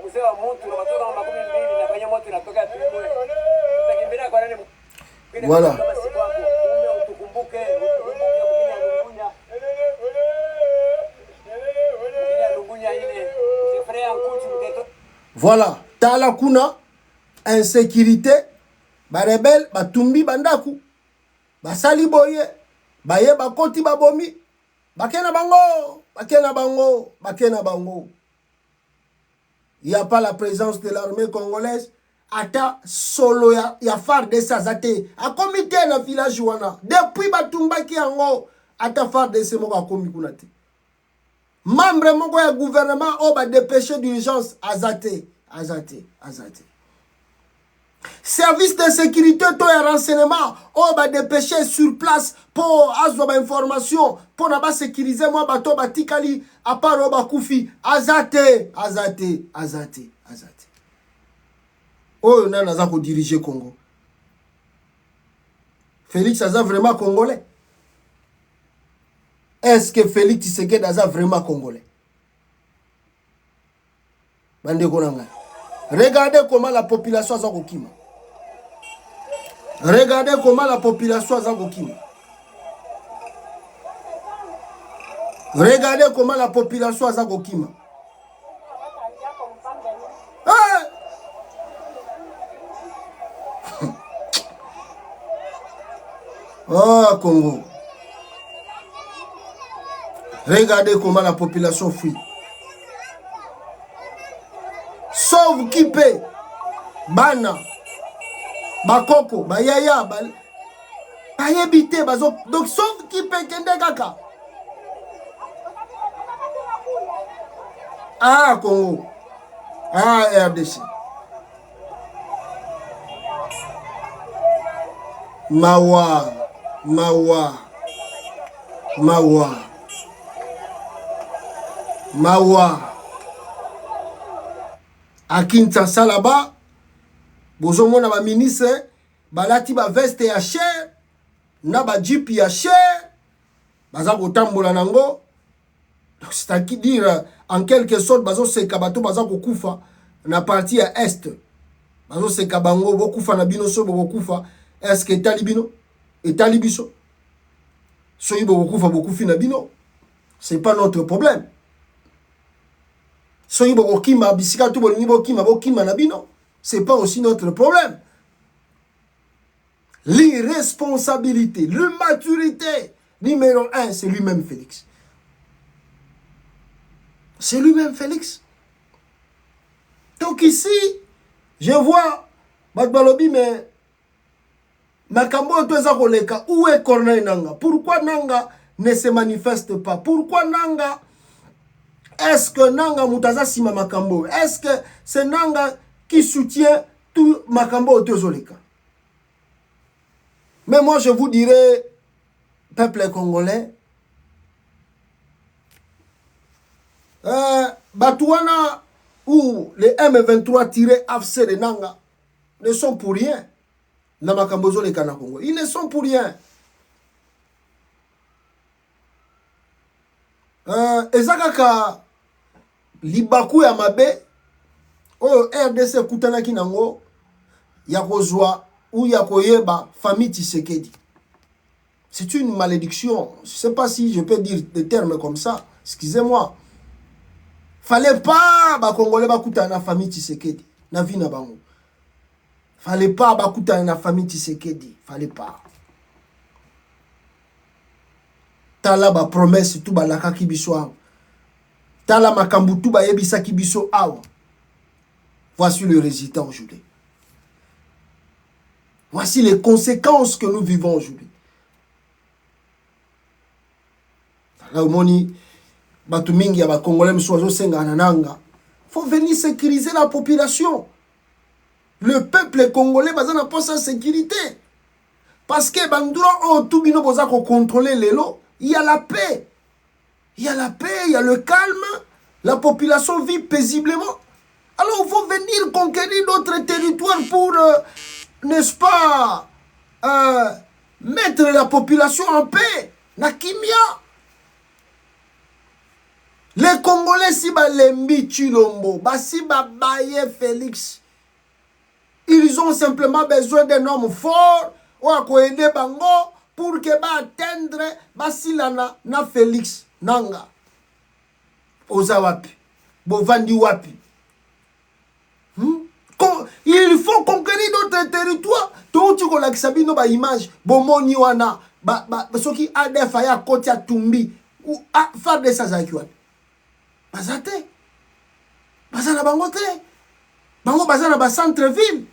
mzee wa mtu na watoto wa 12 na kwenye moto inatoka tuimwe. Utakimbia kwa nani? Voilà. Voilà, tala kuna insécurité, ba rebelle, ba tumbi bandaku, ba sali boye, ba ye ba koti ba bomi, ba kena bango. Il n'y a pas la présence de l'armée congolaise. Ata solo ya FARDC azate. A comité na village wana. Depuis batumba ki yango, ata FARDC moko akomi kunate. Membre moko ya gouvernement o ba dépêché d'urgence azate. Service de sécurité to ya renseignement o ba dépêché sur place pour azwa ba information pour na ba sécuriser moi bato batikali a part o ba kufi azate. Oh, non, naza ko diriger Congo. Félix aza vraiment congolais? Est-ce que Félix Tshisekedi aza vraiment congolais? Bande konanga. Regardez comment la population aza kokima. Regardez comment la population aza kokima. Regardez comment la population aza kokima. Oh, Congo. Regardez comment la population fuit. Sauf qui paie. Bana. Bakoko. Bayaya. Bayebite. Donc, sauf qui paie kende kaka. Ah, Congo. Ah, RDC. Mawa. A Kinshasa là-bas, bozomona ba ministre balati ba veste ya cher, na ba jeep ya cher, baza kotambola nango. Donc c'est à qui dire en quelque sorte bazo seka bato baza kokufa na partie ya est. Bazo seka bango bokufa na bino so bokufa. Est-ce que talibino et talibiso soyi bokufa bokufi na bino? C'est pas notre problème. soki bokokima bisika to bolingi bokima na bino, c'est pas aussi notre problème. L'irresponsabilité, l'immaturité numéro 1, c'est lui-même Félix. C'est lui-même Félix. Donc ici, je vois Badbalobi, mais Makambo Toza Koleka, où est Corneille Nanga? Pourquoi Nanga ne se manifeste pas? Pourquoi Nanga? Est-ce que Nanga Mutaza Sima Makambo? Est-ce que c'est Nanga qui soutient tout Makambo Tozoleka? Mais moi, je vous dirais, peuple congolais, Batouana ou les M23-AFC de Nanga ne sont pour rien. Na Makambozo les Kana Congo. Ils ne sont pour rien. Ezakaka Libaku ya Mabe, RDC Kutanaki Nango, Yakozwa ou Yakoyeba, famille Tshisekedi. C'est une malédiction. Je ne sais pas si je peux dire des termes comme ça. Excusez-moi. Fallait pas ba Congolais bakuta na famille Tshisekedi. Na vie na bango. Fallait pas bakuta na famille Tshisekedi. Fallait pas. Tala ba promesse tout ba laka kibiso awa. Tala makambu tout ba yebisa kibiso awa. Voici le résultat aujourd'hui. Voici les conséquences que nous vivons aujourd'hui. Là, moni Batumingi ya Congolais msozo senga nananga. Faut venir sécuriser la population. Le peuple congolais bazana pas sa sécurité. Parce que bandura o tubino boza ko contrôler les lots, il y a la paix. Il y a la paix, il y a le calme. La population vit paisiblement. Alors il faut venir conquérir d'autres territoires pour n'est-ce pas mettre la population en paix. Na kimia. Les Congolais, si balembi Chilombo, si babaye Félix, ils ont simplement besoin d'un homme fort ou à aider bango pour que ba atteindre basilana na Félix Nanga. Oza wapi, bovandi wapi. Il faut conquérir d'autres territoires. Tout tu connais sabino ba image, bomoni wana, soki ADF ya kotia tumbi ou faire de ça zakiwa. Bazate. Bazana bango te. Bango bazana ba centre-ville.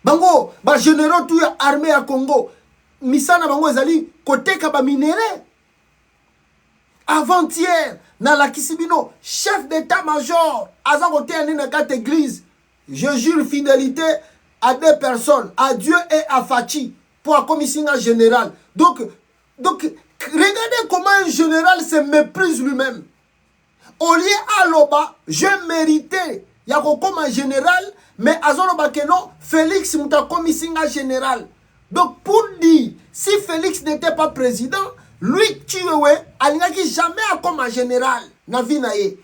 Bango ba généraux tout ya armée à Congo. Misana bango ezali côté ka ba minéraux. Avant-hier na la Kisibino, chef d'état-major aza côté na carte église. Je jure fidélité à deux personnes, à Dieu et à Fachi pour un commissaire général. Donc regardez comment un général se méprise lui-même. Au lieu à l'oba, je méritais. Il y a comme un général, mais à Zoloba que non, Félix m'a commissaire général. Donc pour dire, si Félix n'était pas président, lui, Tchoué, il n'a jamais comme un général. Navinaye.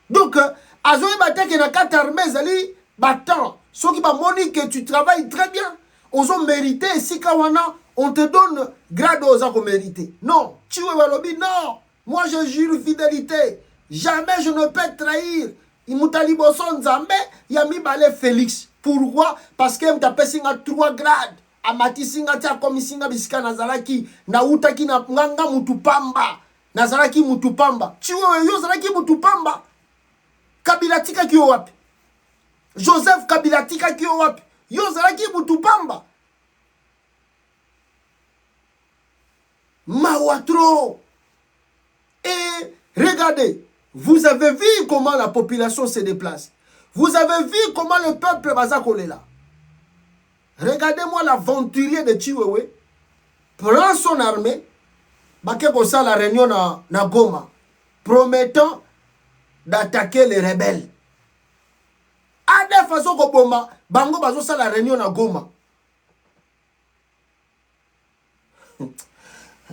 Donc, à Zoloba que na carte armée, zali, battant. Ceux qui montrent que tu travailles très bien. Ils ont mérité, si kawana, on te donne grade aux gens qui mérité. Non, Tchoué Walobi, non. Moi, je jure fidélité. Jamais je ne peux trahir. Imutali Bosson Zambé, Yami Balé Félix. Pourquoi? Parce que je suis 3 grades. Amati singa tia komi singa bisika nazalaki. Na utaki na nganga mutupamba. Nazalaki mutupamba. Chiwe yo zalaki mutupamba. Kabilatika kiyo wapi? Joseph Kabilatika kiyo wapi? Yo zalaki mutupamba. Mawatro. Et regardez, vous avez vu comment la population se déplace. Vous avez vu comment le peuple Bazakole là. Regardez-moi l'aventurier de Chiwewe. Prend son armée. Bakeko ça la réunion na Goma. Promettant d'attaquer les rebelles. A de façon Goma, Bango Bazo ça la réunion na Goma.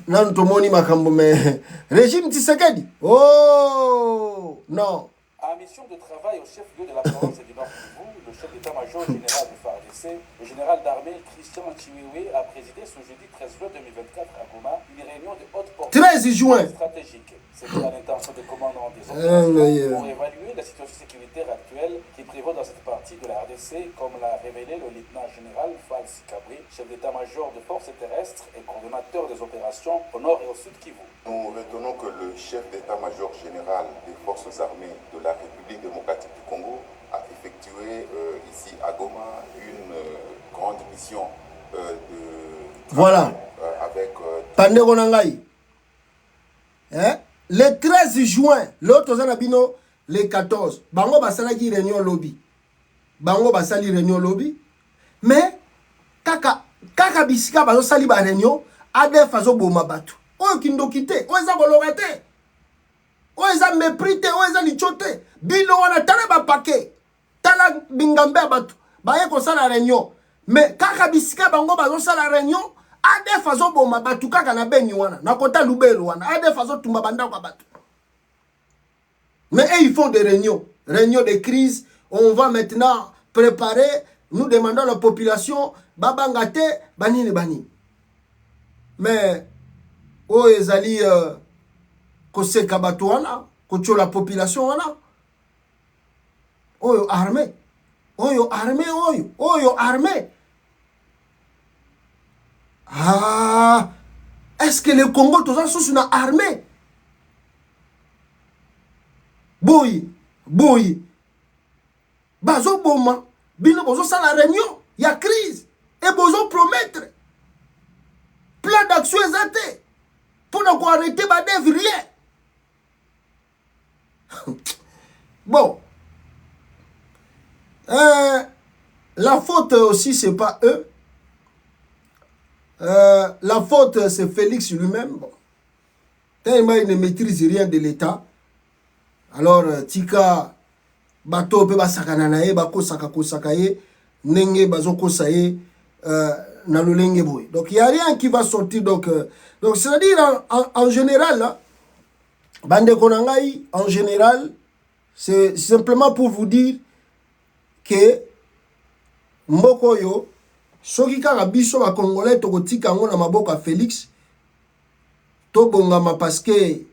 Non, tout le monde makambo mais régime Tshisekedi. Oh non. En mission de travail au chef-lieu de la province du Nord Kivu, le chef d'état-major général du FARDC, le général d'armée Christian Chiwewe a présidé ce jeudi 13 juin 2024 à Goma une réunion de haute portée 13 juin. stratégique. procéder à l'intention des commandants des opérations pour évaluer la situation sécuritaire actuelle qui prévaut dans cette partie de la RDC, comme l'a révélé le lieutenant-général Falsi Kabri, chef d'état-major de forces terrestres et coordonnateur des opérations au nord et au sud Kivu. Nous retenons que le chef d'état-major général des forces armées de la République démocratique du Congo a effectué ici à Goma une grande mission de voilà. Avec Pandegonangai. Le 13 juin, l'autre Zanabino, le 14, Bango Basalaki réunion lobby. Bango Basali réunion lobby. Mais, Kaka Bisika Bazo Sali ba réunion, Ade Fazo Boma Batu. Oyo Kindo Kite, Oeza Bolorate, Oeza Meprite, Oeza Lichote, Bino Wana Tala Bapake, Tala Bingambe Batu, Baye Kosala réunion. Mais, Kaka Bisika Bango Bazo Sala réunion, Ade Fazo Boma Batu, Kaka na Beni Wana, Nakota Lubelu Wana, Ade Fazo Tumbabanda Batu. Mais ils font des réunions de crise. On va maintenant préparer, nous demandons à la population, Babangate, Banini Bani. Mais, oh, ezali, Kose Kabatuana, Kocho la population, wana. Oh, armée. Oh, armée, oh, armée. Ah, est-ce que le Congo, tout ça, c'est une armée? Boy, Bazo Boma, Bino Bozo ça la réunion, il y a crise, et Bozo promettre plan d'action exacté pour nous arrêter Badé rien. Bon, la faute aussi, c'est pas eux. La faute, c'est Félix lui-même. Bon. Tellement il ne maîtrise rien de l'État. Alors, tika bato pe basakana na ye bako saka kosaka ye nenge bazoko saye na lolenge boy. Donc il y a rien qui va sortir donc c'est-à-dire en général là, bande konangai en général c'est simplement pour vous dire que mboko yo soki kaka biso ba congolais to kotika ngo na maboko ya Félix to bongama parce que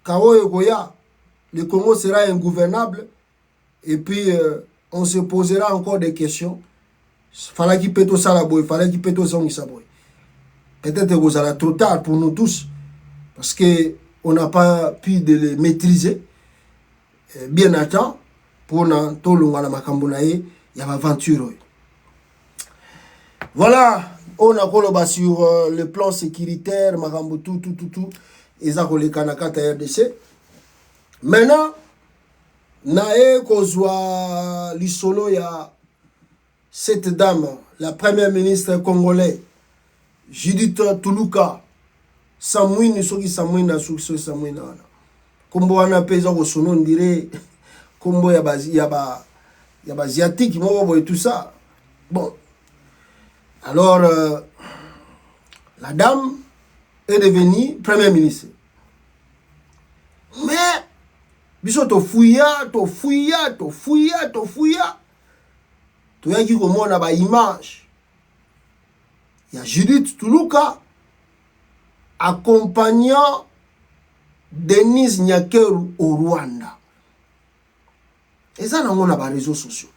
le Congo sera ingouvernable et puis on se posera encore des questions. Fallait qu'il pète ça la boy, fallait qu'il pète ça boy. Peut-être que ça sera trop tard pour nous tous parce que on n'a pas pu de les maîtriser bien à temps pour na tolunga na makambo na ye ya aventure. Voilà, on a koloba sur le plan sécuritaire, makambo tout. Ezakole kanakata RDC. Maintenant, nae kozwa lisolo ya cette dame, la première ministre congolaise, Judith Tuluka, Samouine soki Samouine soki Samouine wana. Kombo wana peza ko sono ndire kombo ya ba asiatique mo et tout ça. Bon. Alors la dame est devenue première ministre. Mais, biso to fouilla. Tu as dit comment on a ba image. Il y a Judith Tuluka accompagnant Denis Nyakeru au Rwanda. Et ça, on a les réseaux sociaux.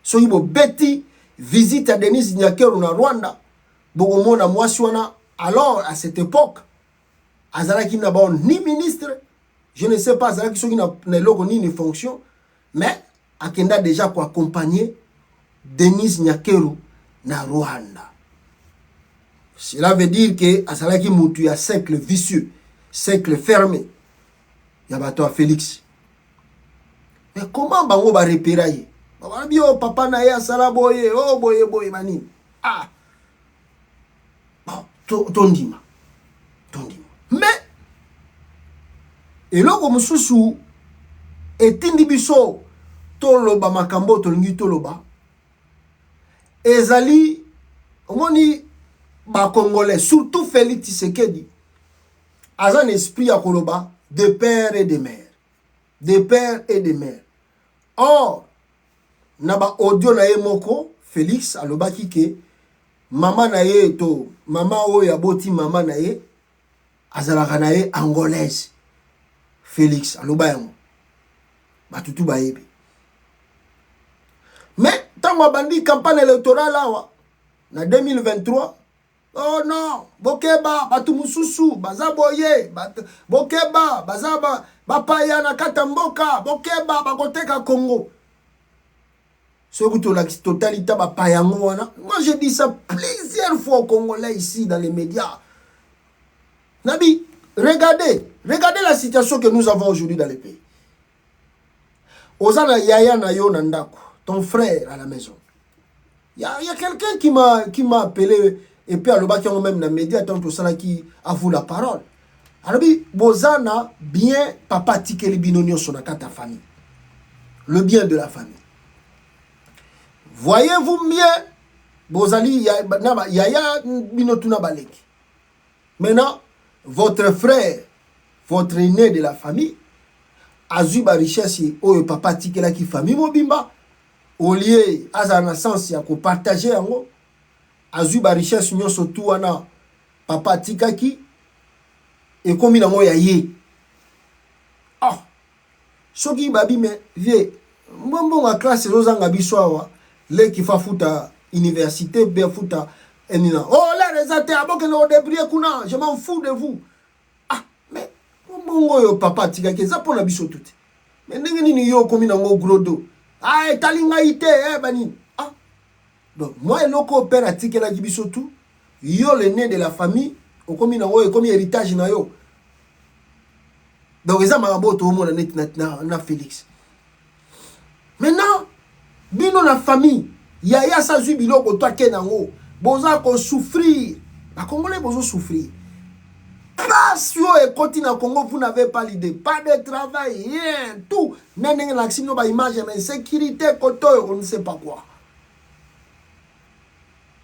So, il y a beti visite à Denis Nyakeru na Rwanda. Beaucoup na mwasiwana. Alors, à cette époque, Azaraki n'a pas ni ministre, je ne sais pas, Azaraki n'a pas ni fonction, mais Akenda déjà pour accompagner Denis Nyakeru na Rwanda. Cela veut dire que Azaraki moutu à cercle vicieux, cercle fermé. Yabato Félix. Mais comment bango va repérer? Oh papa na ya sala boye, oh boye mani. Ah. Tondima. Mais, et là, comme sous et tindibiso, toloba makambo, tolingi toloba, ezali, omoni, ba Congolais, surtout Félix Tshisekedi, a un esprit à koloba, de père et de mère. De père et de mère. Or, naba audio na ye moko, Félix, aloba kike, Maman na ye to, maman o ya boti maman na ye, azalaka na ye angolaise Félix aloba yango batutu bayebi. Mais tango abandi campagne électorale awa na 2023, oh non, bokeba batu mususu baza boye, bokeba baza bapaya na katamboka, bokeba bakoteka Congo. Ce que la totalité bapaya ngwana. Moi j'ai dit ça plusieurs fois aux Congolais ici dans les médias. Nabi, regardez la situation que nous avons aujourd'hui dans le pays. Ozana yaya na yo nandako, ton frère à la maison. Il y a quelqu'un qui m'a appelé et puis aloba qui ont même dans les médias tant tout ça qui a voulu la parole. Alors bozana bien papa tikeli binonio sonaka ta famille. Le bien de la famille. Voyez-vous bien bozali yaya binotuna baleki. Maintenant votre frère, votre aîné de la famille a eu la richesse au papa tikela qui famille mobimba au lieu à sa naissance ya ko partager yango a eu la richesse nyonso tu wana papa tikaki et comme nango ya ye ah soki babi me vie mbombo nga classe zozanga biso awa le ki fa futa université be futa enina oh la rezate aboke no débrouiller kuna je m'en fous de vous ah mais mbongo yo papa tikaki za pona biso tout mais ndenge nini yo komi nango gros dos ah talinga ite bani ah donc moi eloko père atikela biso tout yo le né de la famille okomi nango e komi héritage na yo donc eza makambo to mona net na Félix maintenant bino la famille yaya sa zui biloko to ke nango boza ko souffrir ba congolais bozo souffrir. Parce que continue à Congo, vous n'avez pas l'idée. Pas de travail, rien, tout. N'engue l'action, bah image, mais sécurité, côté, on ne sait pas quoi.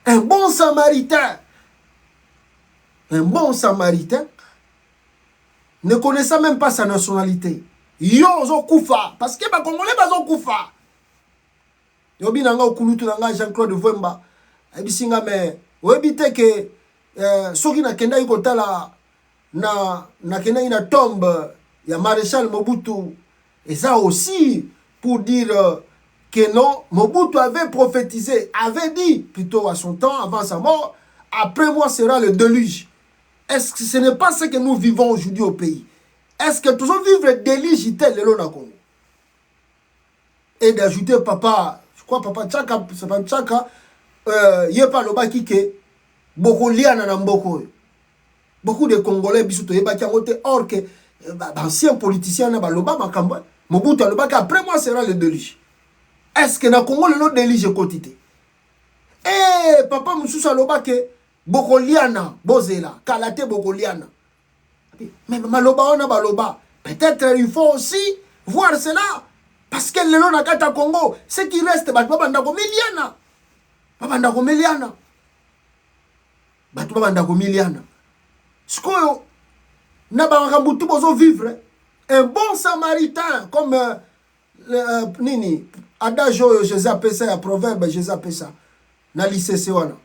Un bon samaritain ne connaissant même pas sa nationalité. Yo zo kufa parce que ba congolais ba zo kufa. Yo binanga okulutu nanga Jean-Claude Vwemba. Ebisinga me webite ke soki na kenda ikotala na kena ina tombe ya maréchal Mobutu et ça aussi pour dire que non, Mobutu avait prophétisé, avait dit plutôt à son temps avant sa mort, après moi sera le déluge. Est-ce que ce n'est pas ce que nous vivons aujourd'hui au pays? Est-ce que tous vivre le déluge tel le na Congo? Et d'ajouter papa, je crois papa Tchaka, c'est pas Tchaka, yepa loba kike boko liana na mboko. Beaucoup de Congolais bisuto yebaki ngote or que ancien politicien na baloba makambo Mobutu aloba après moi sera le déluge. Est-ce que na Congo le déluge quotité? Eh papa mususu aloba ke bokoliana bozela kalate bokoliana. Mais maloba ona baloba peut-être il faut aussi voir cela parce que le na kata Congo ce qui reste batu banda ko miliana. Babanda ko miliana. Batu babanda ko miliana. Skoyo na barambutu bozo vivre un bon samaritain comme nini adagio Jésus appelle ça proverbe Jésus appelle ça na lycée wana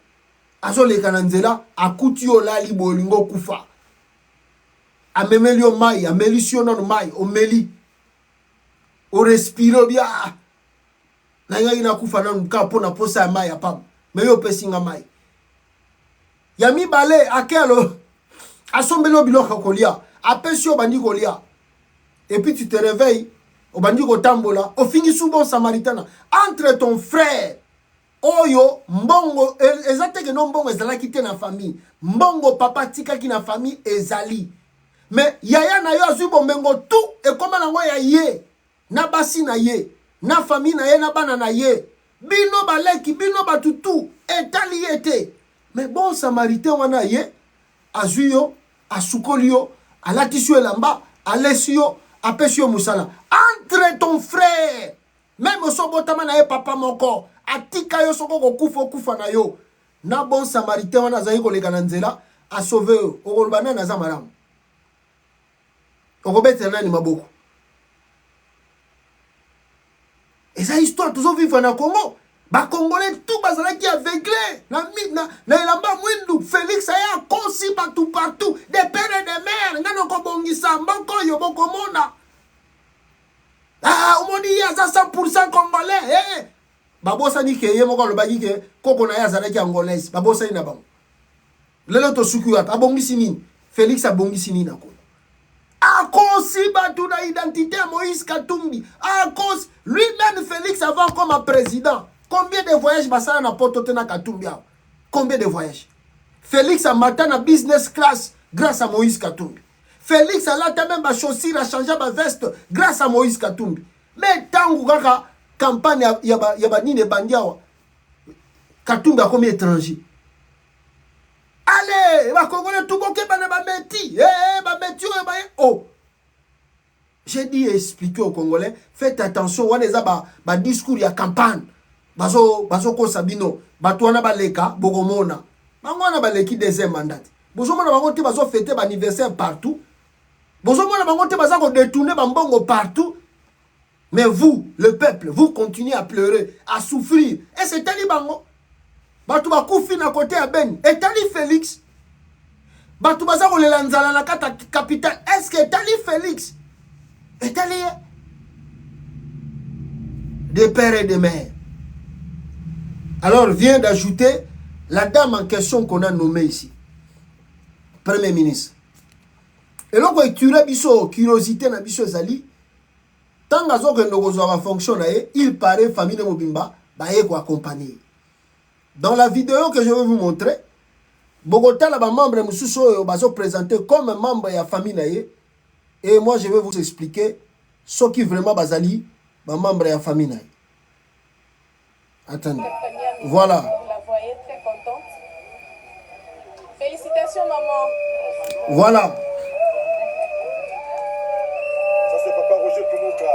azo le kananzela akuti olali bolingo kufa amemeli o mai amelisio non mai o meli o respiro bia na ngai na kufa na nkapo na posa ya mai apam me yo pesinga mai ya mi bale akelo asombelo biloko kolia apesi obandi kolia et puis tu te réveilles obandi kotambola ofingi sous bon samaritain entre ton frère oyo mbongo ezate que non mbongo ezala kite na famille mbongo papa tika ki na famille ezali mais yaya na yo azu bombengo tout et comme nango ya ye na basi na ye na famille na ye na bana na ye bino baleki bino batutu etali ete mais bon samaritain wana ye azuyo asukolio alatisio elamba alesio apesio musala entre ton frère même osobotama na ye papa moko atika yo soko kokufa na yo na bon samaritain wana azali koleka na nzela a sauver yo okoloba nani aza malamu okobetela nani maboko eza histoire toujours vivre na Congo Congolais tout bazalaki aveuglé. Na elamba mwindu. Félix aya kosi partout. Des pères et des mères. Ngano kobongisa mboko yo boko mona. Ah, on dit ça 100% congolais. Babosa ni ke ye moko lobaki ke koko na ya zalaki angolaise. Babosa ina bango. Lelo to sukuat abongisi nini? Félix abongisi nini nako. Akosi batu na identité Moïse Katumbi. Akos lui-même Félix avant comme président. Combien de voyages basala na poto tena Katumbi? Combien de voyages? Félix a matin na business class grâce à Moïse Katumbi. Félix a là même ba chaussure a changé ba veste grâce à Moïse Katumbi. Mais tangu kaka campagne yaba nini bandiawa. Katumbi a combien étranger? Allez, va Congolais tout boké ba meti. Ba meti oh. J'ai dit expliquer aux Congolais, faites attention, on eza ba discours ya campagne. Bazo ko sabino, batwana ba leka bogomona. Bangona ba leki deuxième mandat. Bozo mona bango te bazo fêter ba anniversaire partout. Bozo mona bango te baza ko détourner ba mbongo partout. Mais vous, le peuple, vous continuez à pleurer, à souffrir. Et c'est tali bango. Batu ba kufi na côté à Ben. Et tali Félix. Batu baza ko lelanzala na kata capitale. Est-ce que tali Félix? Et tali des pères et des mères. Alors vient d'ajouter la dame en question qu'on a nommée ici. Premier ministre. Et là, quand biso curiosité na biso zali, tant que nous avons fonctionné, il paraît famille de Mobimba, bah y accompagner. Dans la vidéo que je vais vous montrer, Bogota là, membre Moussousso bazo présenté comme membre de la famille naé, et moi je vais vous expliquer ce qui vraiment bazali, membre de la famille naé. Attendez. Voilà. Vous la voyez très contente. Félicitations, maman. Voilà. Ça, c'est papa Roger Toulouka.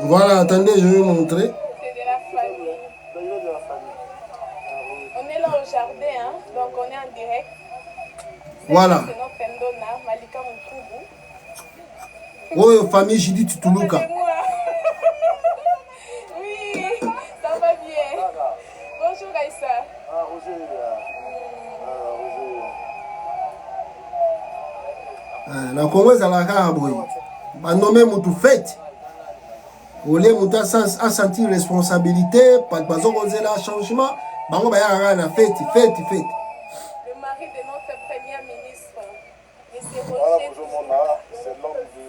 Voilà, attendez, je vais vous montrer. C'est de la famille. On est là au jardin, hein? Donc on est en direct. Voilà. C'est notre Ndona, Malika Moukoubou. Oh, famille Judith Toulouka. Oui, ça va bien. Bonjour Aïssa. Ah, Roger, La Congo ezalaka boy. Ba nommé mutu fête. Olé mutu a senti responsabilité, pas bazo kozela changement, bango ba ya na fête. Le mari de notre premier ministre. Monsieur voilà, Roger. bonjour Mona, c'est l'homme de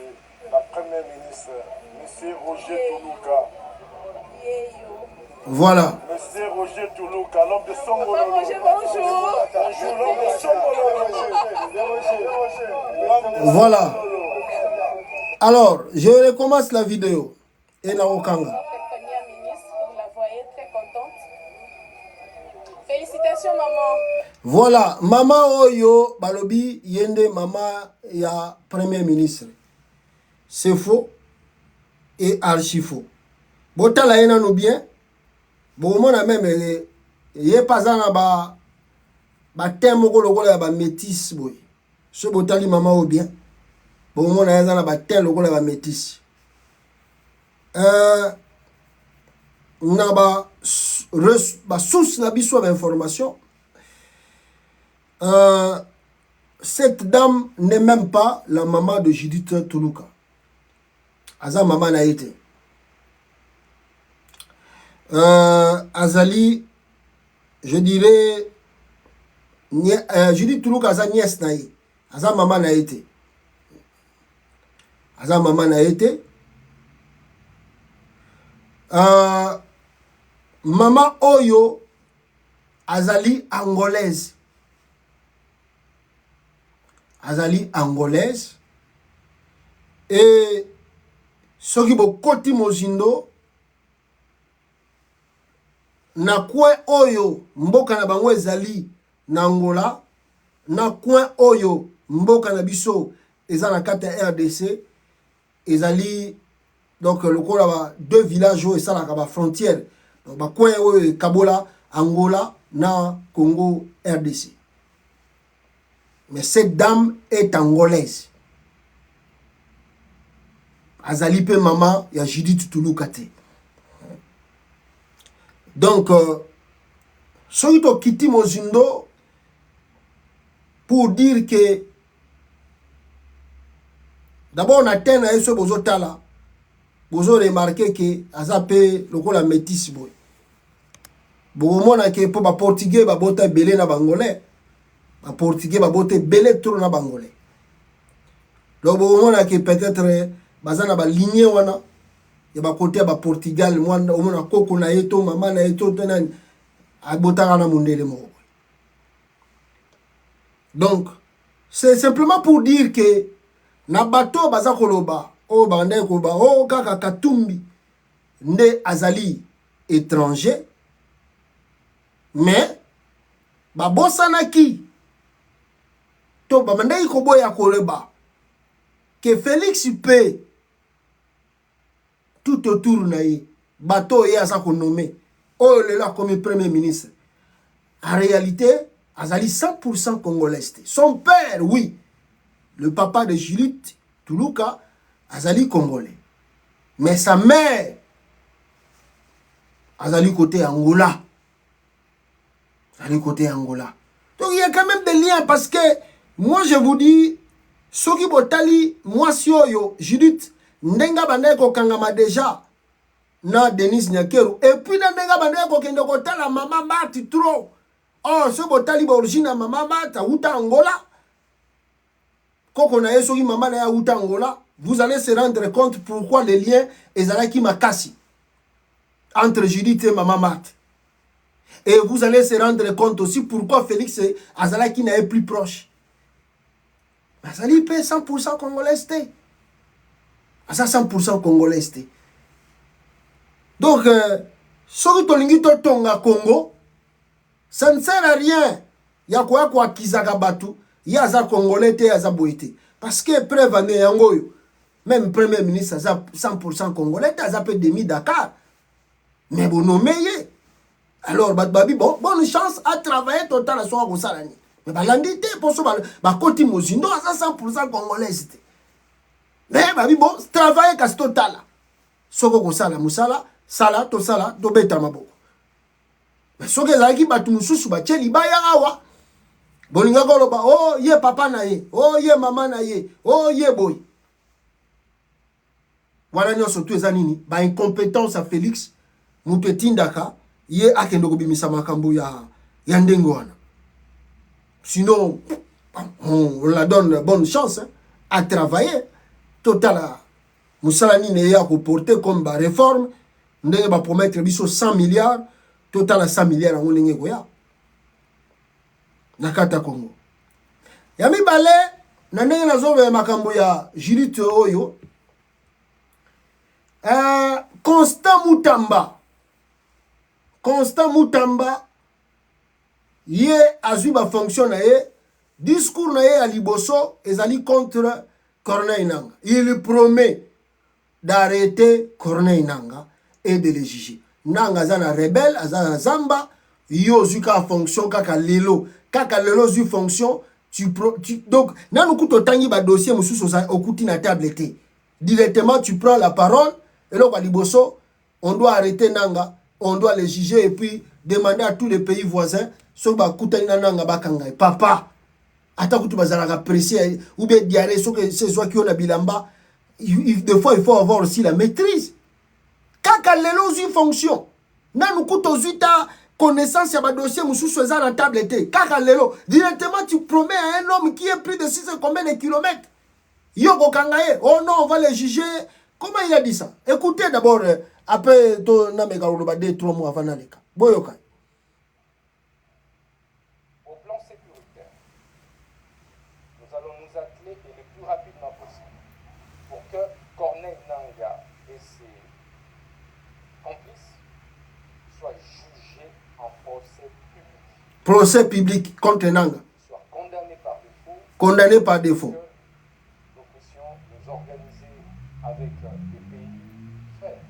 la première ministre, Monsieur Roger Toulouka. Voilà. Monsieur Roger Toulouka, l'homme de Songolo. Papa Roger, bonjour. Bonjour, l'homme de Songolo. Voilà. Alors, je recommence la vidéo. Et na okanga. Notre première ministre, vous la voyez très contente. Félicitations, maman. Voilà, maman Oyo Balobi Yende, maman ya premier ministre. C'est faux et archi faux. Botala yena nou bien. Bon, mon même, il pas na ba thème ko lokola ya ba métis boy. Ce botali maman ou bien. Bon, mon na ba thème lokola ba métis. Na ba source na biso d'information. Cette dame n'est même pas la maman de Judith Toulouka. Aza maman na été. Azali, je dirais, Judith Toulouka aza nièce na ye. Aza maman na été. Aza maman na été. Maman Oyo azali angolaise. Azali angolaise. Et ce qui est côté Mozindo, na coin Oyo, mboka na bango ezali na Angola, na coin Oyo, mboka na biso ezali na kata RDC, ezali donc le coin deux villages où ezali na frontière. Donc ba coin Oyo Kabola, Angola, na Congo RDC. Mais cette dame est angolaise. Azali pe maman ya Judith Toulouka te. Donc, soki to kiti mozindo pour dire que d'abord on atteint na yeso bozo tala bozo remarquer que azape lokola métis boy. Bomona ke po ba portugais ba bota belé na bangolais. Ba portugais ba bota belé trop na bangolais. Donc bomona ke peut-être bazana ba lignée wana ya ba côté ba Portugal mwana omona koko na yeto mama na yeto tenani abotaka na mundele mo. Donc c'est simplement pour dire que na bato baza koloba o bande ko ba o kaka Katumbi nde azali étranger mais babosanaki to bande ko boya koloba que Félix peut tout autour na ye bato ye asa ko nommé o le la comme premier ministre en réalité azali 100% congolais. Son père oui, le papa de Judith Tuluka azali congolais, mais sa mère azali côté Angola. Azali côté Angola. Donc il y a quand même des liens parce que moi je vous dis soki botali moi si oyo Judith ndenga bande ko kangama déjà na Denis Nyakeru et puis na ndenga bande ko kende ko tala mama Mati trop. Oh ce botali ba origine mama Mata uta Angola. Koko na yesoki mama na ya uta Angola, vous allez se rendre compte pourquoi les liens ezalaki makasi entre Judith et maman Mati. Et vous allez se rendre compte aussi pourquoi Félix azalaki na est plus proche. Azali pe 100% congolais. Asa 100% congolais. Donc soki tolingi to tonga Congo, ça ne sert à rien. Ya kwa kizaka batu. Yaza congolais te yaza boité parce que preuve ane yangoyo même premier ministre aza 100% congolais aza pe demi Dakar mais bon nommé alors babi bonne chance à travailler total à soir au salani mais balandi te pour so ba koti mozindo aza 100% congolais mais babi bon travailler kas total soko ko sala musala sala to sala do beta maboko mais soke laki batu mususu ba cheli baya awa bolinga koloba oh ye papa na ye oh ye mama na ye oh ye boy wana nyonso tu eza nini ba incompétence à Félix mutu etindaka ye akendo kobimisa makambo ya ndenge wana sinon on la donne bonne chance à travailler total musala nini ya ko porter comme ba réforme ndenge ba promettre biso 100 milliards total à 100 milliards en ndenge goya nakata Congo. Yami bale na ndenge nazobe makambo ya Judith oyo. Constant Mutamba ye azui ba fonction na ye discours na ye à liboso ezali contre Corneille Nangaa. Il promet d'arrêter Corneille Nangaa et de le juger. Nangaa azana rebelle, azana zamba, yo zuka fonction kaka lelo zu fonction donc nanu kuto tangi ba dossier mususu okuti na table te directement tu prends la parole et là liboso on doit arrêter Nangaa, on doit le juger et puis demander à tous les pays voisins so ba kutani na Nangaa bakanga papa ata kutu bazalaka pressé ou bien diarrhée so que c'est soit qui on a bilamba des fois il faut avoir aussi la maîtrise kaka lelo zu fonction nanu kuto zuta connaissance à ma dossier mususu eza na table te kaka lelo directement tu promets à un homme qui est plus de 6 combien de kilomètres yoko kangaye oh non on va le juger. Comment il a dit ça? Écoutez d'abord après to na meka oloba 2-3 mois avant naleka boyoka. Au plan sécuritaire nous allons nous atteler et le plus rapidement possible pour que Corneille Nangaa et ses complices soient jugés en procès public contre Nangaa. Soit condamné par défaut. Nous puissions nous organiser avec des pays frères,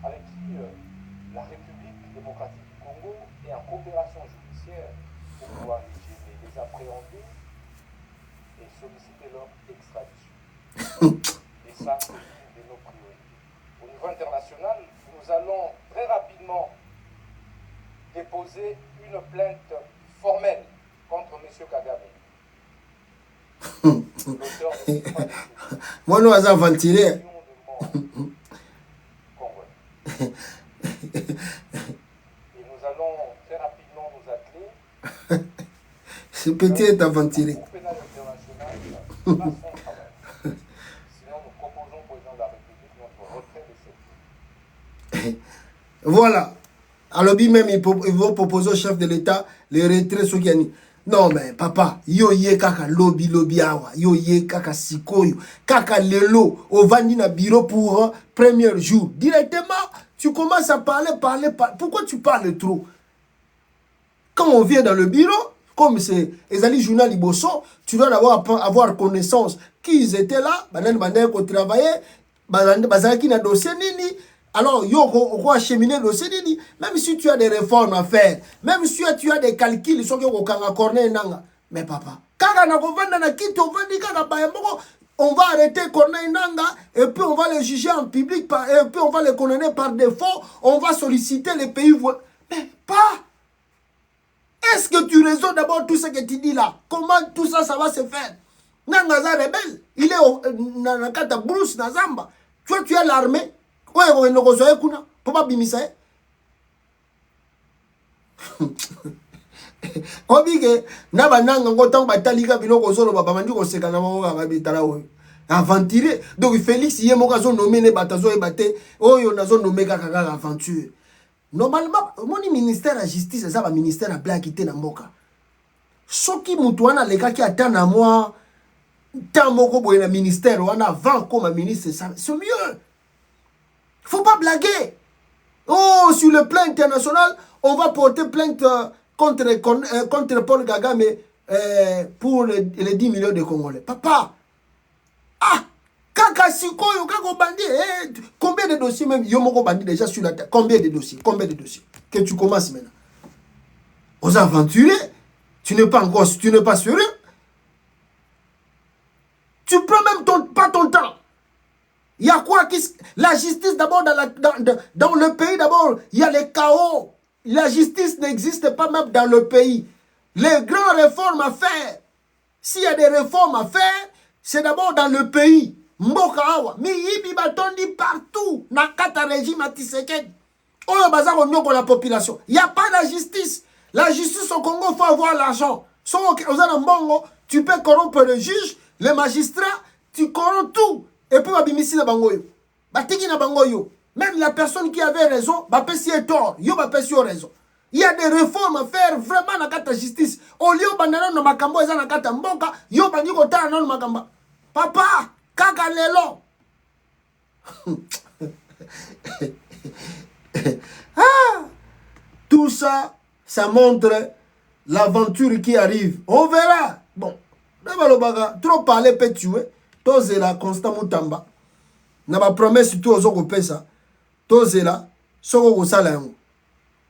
avec qui la République démocratique du Congo est en coopération judiciaire pour pouvoir les gêner, les appréhender et solliciter leur extradition. Et ça, c'est une de nos priorités. Au niveau international, nous allons très rapidement déposer une plainte formelle contre M. Kagame. L'auteur ne peut pas moi, nous avons ventilé. Et nous allons très rapidement nous atteler. Ce petit est ventilé. Le Cour pénale internationale fait son travail. Sinon, nous proposons au président de la République notre retrait de cette. Voilà. Alors, même, ils vont proposer au chef de l'État le retrait Sokiani. Non, mais papa, yo ye kaka lobby awa, yo ye kaka sikoyo, kaka lelo, au vandi na bureau pour premier jour. Directement, tu commences à parler. Pourquoi tu parles trop? Quand on vient dans le bureau, comme c'est Ezali Journal Iboso, tu dois avoir connaissance qui ils étaient là, qu'on travaillait, qui na dossier nini. Alors, yo, on va acheminer le dossier nini. Même si tu as des réformes à faire, même si tu as des calculs, ils sont qui au corner nanga. Mais papa, on va arrêter Corneille Nanga et puis on va le juger en public et puis on va le condamner par défaut. On va solliciter les pays. Mais pas. Est-ce que tu raisonnes d'abord tout ce que tu dis là? Comment tout ça, ça va se faire? Nanga za rebelle. Il est au Nakata Bruce Nazamba. Tu as l'armée. Ouais, on ne reçoit pas. Pourquoi bimisa? On dit que Nabananga ngotang batalika biloko zolo babandi ko sekana bango ba bitala oyo. Aventuré. Donc Félix yemoka zo nommé ne batazo e baté. Oyo nazo nommé kaka aventure. Normalement, mon ministère de la justice, c'est ça, le ministère de la blague qui était dans Moka. Ce qui m'a les gars qui attendent à moi, tant que le ministère, on a 20 comme ministre, c'est mieux. Il ne faut pas blaguer. Oh, sur le plan international, on va porter plainte contre Paul Kagame pour les 10 millions de Congolais. Papa, Kaka Sikoyo, Kaka Bandi, combien de dossiers même Yomoko Bandi déjà sur la terre? Combien de dossiers que tu commences maintenant? Aux aventuriers, tu n'es pas sérieux. Tu prends même pas ton temps. Il y a quoi la justice d'abord dans le pays d'abord, il y a les chaos. La justice n'existe pas même dans le pays. Les grandes réformes à faire, s'il y a des réformes à faire, c'est d'abord dans le pays. Mboka awa, mi yibi batondi partout, na kata régime atisekedi. Oyo baza ko la population. Il n'y a pas de justice. La justice au Congo, il faut avoir l'argent. So mbongo, tu peux corrompre le juge, le magistrat, tu corromps tout. Et puis babimisi na bangoyo. Batiki na bangoyo. Même la personne qui avait raison, bapé si est tort, yo bapé si raison. Il y a des réformes à faire vraiment dans la justice. Au lieu de no makambo eza na kata mboka, yo bandi ko tala no makamba. Papa, kaka lelo. Tout ça, ça montre l'aventure qui arrive. On verra. Bon, trop parler peut tuer. Tous là constant mutamba. Na ba promesse tout aux autres pesa. Tous là, soko ko sala yango.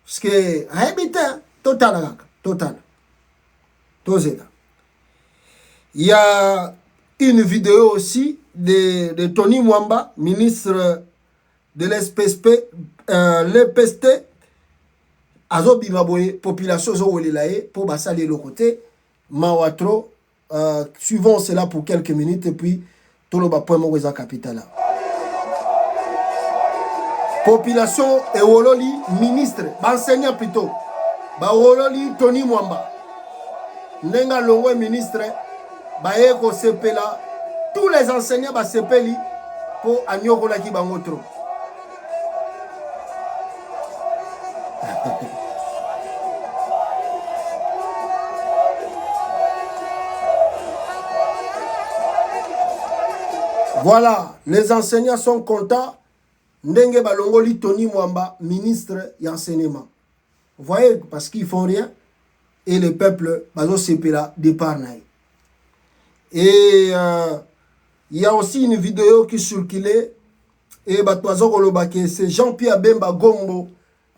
Parce que habita total. Tous là. Il y a une vidéo aussi de Tony Mwamba, ministre de l'EPST, Azobi Maboye, population Zowelilae, pour bassaler le côté, Mawatro, suivons cela pour quelques minutes, et puis, tout le bas point Moueza Capitala. Population Ewololi, ministre, enseignant plutôt, Bawololi Tony Mwamba, Nenga Longwe, ministre, Baeko Sepela, tous les enseignants ba sepeli pour Agnokola ki bangotro. Voilà, les enseignants sont contents. Ndenge balongoli Tony Mwamba, ministre et enseignement. Vous voyez, parce qu'ils font rien et le peuple bazo sepela départ naï. Et il y a aussi une vidéo qui circulait et c'est Jean-Pierre Bemba Gombo.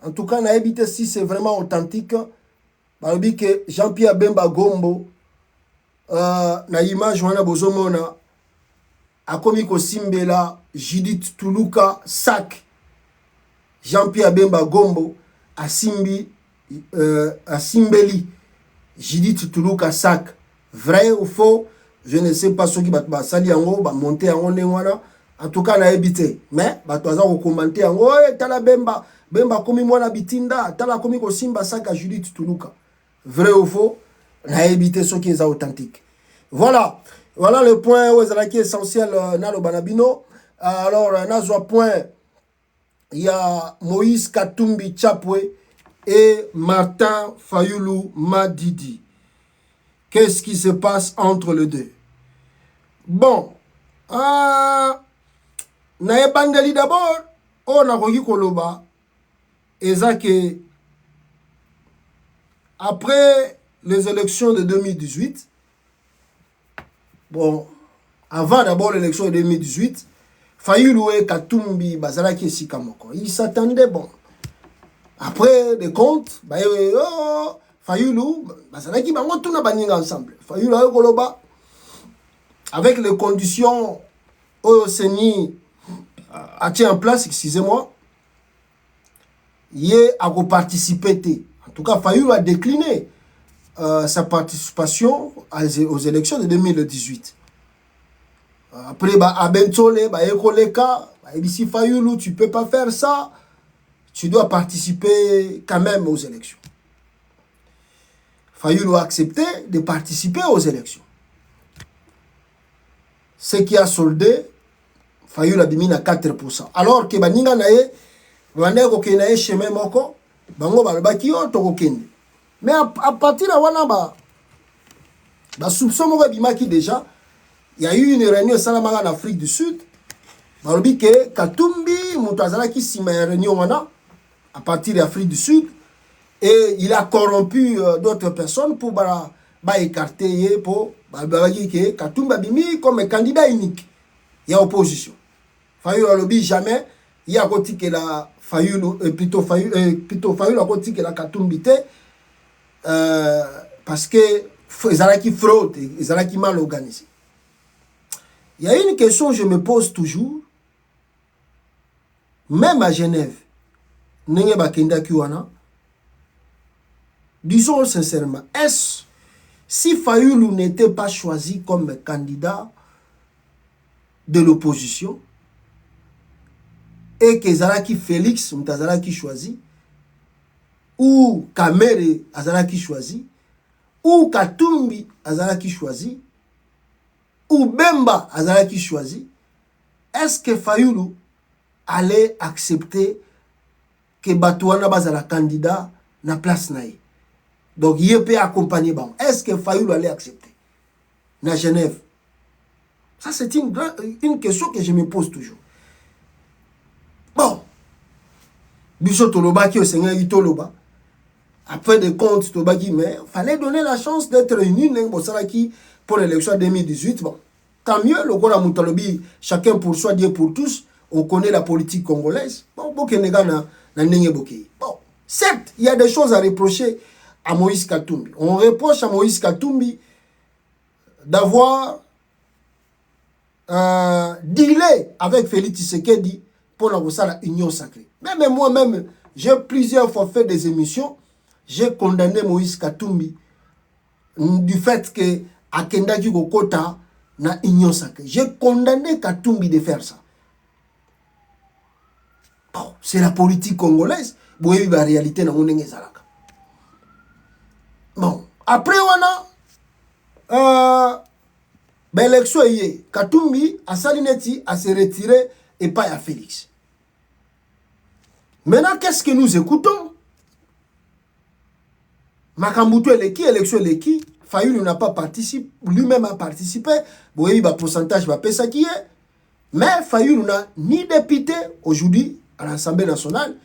En tout cas, on a évité si c'est vraiment authentique. Que Jean-Pierre Bemba Gombo, na image wana bozomona, a commis ko simbela Judith Tuluka Sac. Jean-Pierre Bemba Gombo a simbi à Simbeli, Judith Tuluka Sac, vrai ou faux, je ne sais pas ce qui va sali yango, va monter en wana. En tout cas, on a évité. Mais, bah, tu as commenté en haut, tala bemba, bemba komi mwana bitinda, tala komi ko simba Sac à Judith Tuluka. Vrai ou faux, on a évité ce qui est authentique. Voilà. Voilà le point où est essentiel dans le Banabino. Alors, dans ce point, il y a Moïse Katumbi Chapwe et Martin Fayulu Madidi. Qu'est-ce qui se passe entre les deux? Bon, na ebandeli d'abord, on a reçu Koloba, et ça que après les élections de 2018, bon, avant d'abord l'élection de 2018, Fayulu et Katumbi Bazalaki et Sikamoko. Ils s'attendaient, bon. Après des comptes, Fayulu, Bazalaki, on tourne ensemble. Fayulu et Koloba, avec les conditions au Seni a tient en place, excusez-moi, il a participé. En tout cas, Fayulu a décliné sa participation aux élections de 2018. Après, Abentole, Ekoleka, ici Fayulu, tu ne peux pas faire ça. Tu dois participer quand même aux élections. Fayulu a accepté de participer aux élections. Ce qui a soldé, Fayulu a diminué à 4%. Alors que Baninga nae, Baneko kenae chemin moko, Bango balbaki yo tokokende. Mais à partir de Wanaba, soupçon moko bimaki déjà. Il y a eu une réunion Salamara en Afrique du Sud. Balobi que Katumbi Moutazala qui s'y met réunion à partir de l'Afrique du Sud. Et il a corrompu d'autres personnes pour écarter pour que Katumbi bimi comme candidat unique. Il y a opposition. Fayulu Alobi jamais. Il y a côté que la Fayulu plutôt Fayulu a côté que la Katumbi parce que ils ont qui fraude, ils ont qui mal organisé. Il y a une question que je me pose toujours, même à Genève, disons sincèrement, est-ce si Fayulu n'était pas choisi comme candidat de l'opposition et que Zalaki Félix Mutazalaki choisi, ou Kamere Azalaki choisi, ou Katumbi Azalaki choisi, ou Bemba Azalaki choisi, est-ce que Fayulu allait accepter que Batouana Bazala candidat na place naïe? Donc il peut accompagner Bam. Est-ce que Fayulu allait accepter na Genève? Ça c'est une question que je me pose toujours. Bon, Bicho Toloba qui au Seigneur Toloba, après des comptes Tobaki, mais il fallait donner la chance d'être réunis pour l'élection 2018. Bon, tant mieux, le Gola Moutalobi, chacun pour soi, Dieu pour tous, on connaît la politique congolaise. Bon, certes, il y a des choses à reprocher à Moïse Katumbi. On reproche à Moïse Katumbi d'avoir dealé avec Félix Tshisekedi pour la union sacrée. Même moi-même, j'ai plusieurs fois fait des émissions, j'ai condamné Moïse Katumbi du fait que Akenda Kota na union sacrée. J'ai condamné Katumbi de faire ça. Bon, c'est la politique congolaise. Bon, la réalité dans mon zalaka. Bon, après on a l'élection Katumbi a Salineti a se retiré et pas à Félix. Maintenant, qu'est-ce que nous écoutons? Makambutu Eleki, élection Eleki, Fayulu n'a pas participé, lui-même a participé. Bon, il y a un pourcentage, ça qui est. Mais Fayulu n'a ni député aujourd'hui à l'Assemblée nationale,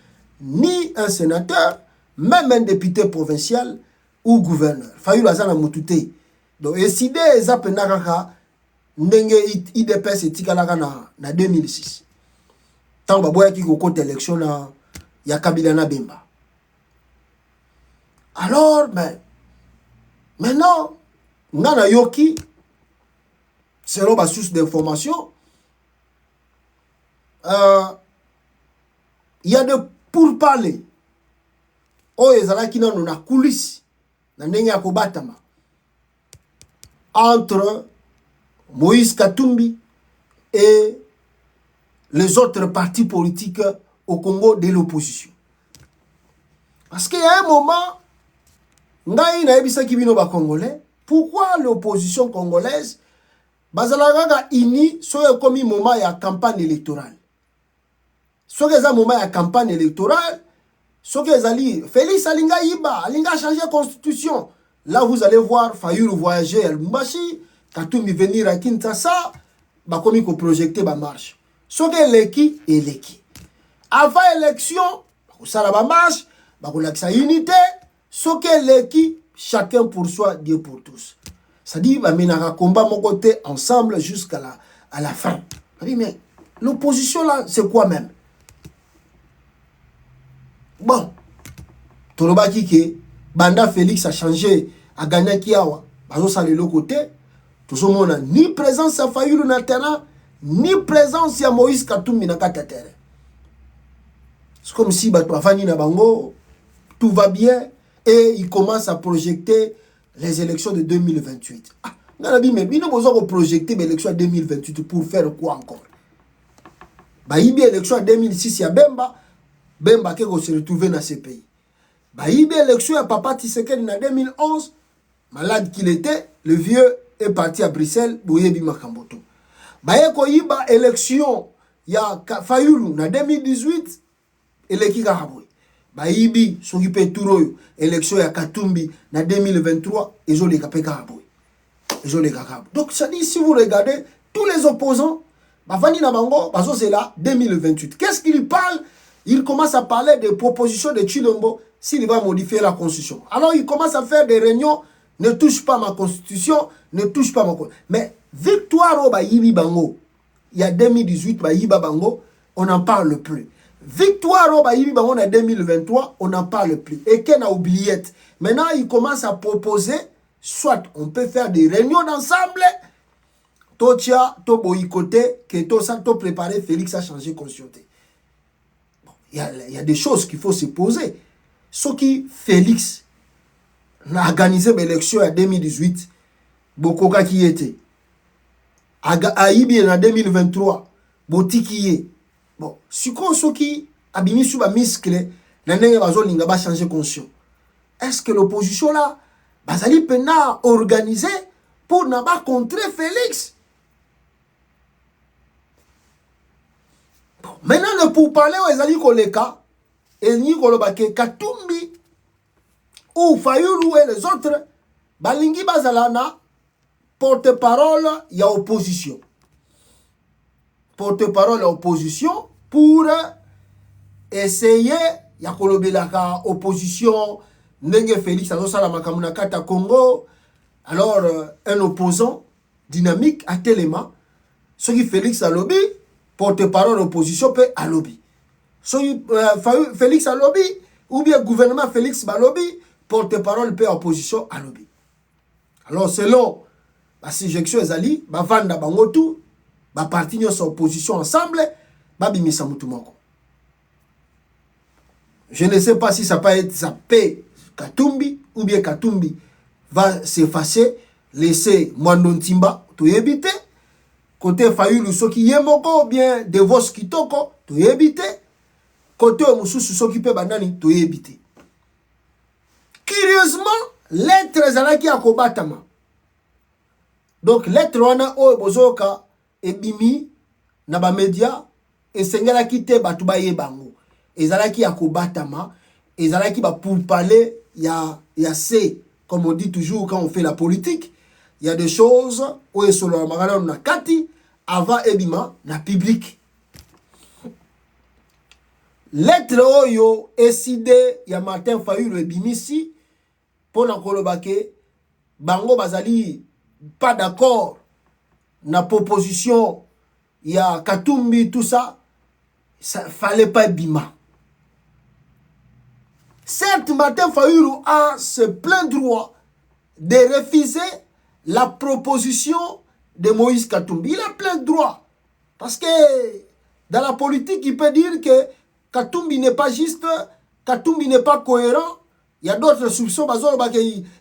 ni un sénateur, même un député provincial ou gouverneur. Fayulu a zana mutute. Donc, et si des apenaraka, n'enge IDPS et tikalaka na 2006. Tant que boya qui compte élection na ya Kabila na Bemba. Alors, ben, maintenant, Ngana Yoki, selon ma source d'information, il y a de pourparlers o ezalaki nano na coulisse na ndenge ya kobatama entre Moïse Katumbi et les autres partis politiques au Congo de l'opposition. Parce qu'il y a un moment, ngai na ebisaki bino ba Congolais, pourquoi l'opposition congolaise bazalaka ini soyo komi moment ya campagne électorale. Soki eza moment ya campagne électorale, soki ezali Félix alinga iba, alinga changer constitution. Là vous allez voir Fayulu voyager à Lubumbashi, Katumbi venir à Kinshasa, ba komi ko projecter ba marche. Soki eleki eleki. Avant élection, ça la ba marche, ba ko lakisa unité, soki eleki chacun pour soi, Dieu pour tous. Ça dit ba menaka combat mon côté ensemble jusqu'à la fin. Ça dit mais l'opposition là, c'est quoi même? Bon, Tolobaki ke Banda Félix a changé, a gagné Kiawa. Bazo sale le côté, tout ce monde ni présence à Fayulu na terrain, ni présence à Moïse Katumbi na kata terrain. C'est comme si bato afani na bango, tout va bien et il commence à projeter les élections de 2028. Ah, nganabi mais bino bozo ko projeter l'élection 2028 pour faire quoi encore? Ba ibi élection 2006 ya Bemba qui se retrouver dans ce pays. Bah, il y a élection à Papa Tshisekedi en 2011, malade qu'il était, le vieux est parti à Bruxelles, Boyebi Makamboto. Bah, il y a élection, il y a Fayulu en 2018, et l'équipe a raboué. Bah, il y a s'occuper Touroyo, élection à Katumbi en 2023, et ont les capé raboué. Ils ont les capé. Donc, ça dit, si vous regardez, tous les opposants, bah, Vani Nabango, bah, c'est là, 2028. Qu'est-ce qu'il parle? Il commence à parler des propositions de Chilombo s'il va modifier la constitution. Alors il commence à faire des réunions, ne touche pas ma constitution, ne touche pas ma constitution. Mais victoire au Bayibi Bango, il y a 2018, Bayiba Bango, on n'en parle plus. Victoire au Bayibi Bango en 2023, on n'en parle plus. Et Ken a oublié. Maintenant, il commence à proposer, soit on peut faire des réunions d'ensemble, Totia, to boycotter, que tout ça, to préparer, Félix a changé de constitution. Il y a des choses qu'il faut se poser. Ce qui Félix a organisé l'élection en 2018, beaucoup qui était. Aïbi en 2023, Boti qui est. Bon, si ce qui a mis sur la muscle, l'année va changer de conscience. Est-ce que l'opposition là, Bazali Pena organisé pour ne pas contrer Félix? Maintenant, pour parler aux Ezali Koleka, et ni Kolobake, Katumbi, ou Fayulu et les autres, Balingi Bazalana, porte-parole, il y a opposition. Porte-parole, opposition, pour essayer, il y a Kolobelaka, opposition, Nenge Félix, Kata Congo, alors un opposant dynamique à Téléma, ce qui Félix a lobby, porte-parole opposition peut à lobby. So, Félix à lobby, ou bien gouvernement Félix à lobby, porte-parole peut opposition à lobby. Alors selon la suggestion ezali, ba vanda bangotu, ba parti nyonso opposition ensemble, ba bimisa mutu moko. Je ne sais pas si ça peut être ça paie Katumbi ou bien Katumbi va s'effacer, laisser Mwando Ntimba to éviter. Côté Fayulu soki yemoko bien Devos Kitoko to éviter. Côté Mususu soki pe banani to éviter. Curieusement, lettre zalaki akobatama. Donc lettre wana o bozoka ebimi na ba media esengela kite batu baye bango. Ezalaki akobatama, ezalaki ba pour parler ya c'est comme on dit toujours quand on fait la politique. Il y a des choses où est sur le magasin na kati avant ebima na public. Lettre oyo eside ya Martin Fayulu ebimisi pona kolobake bango bazali pas d'accord na proposition ya Katumbi tout ça, ça fallait pas ebima. Certes, Martin Fayulu a ce plein droit de refuser la proposition de Moïse Katumbi. Il a plein de droit. Parce que dans la politique, il peut dire que Katumbi n'est pas juste, Katumbi n'est pas cohérent, Il y a d'autres soupçons.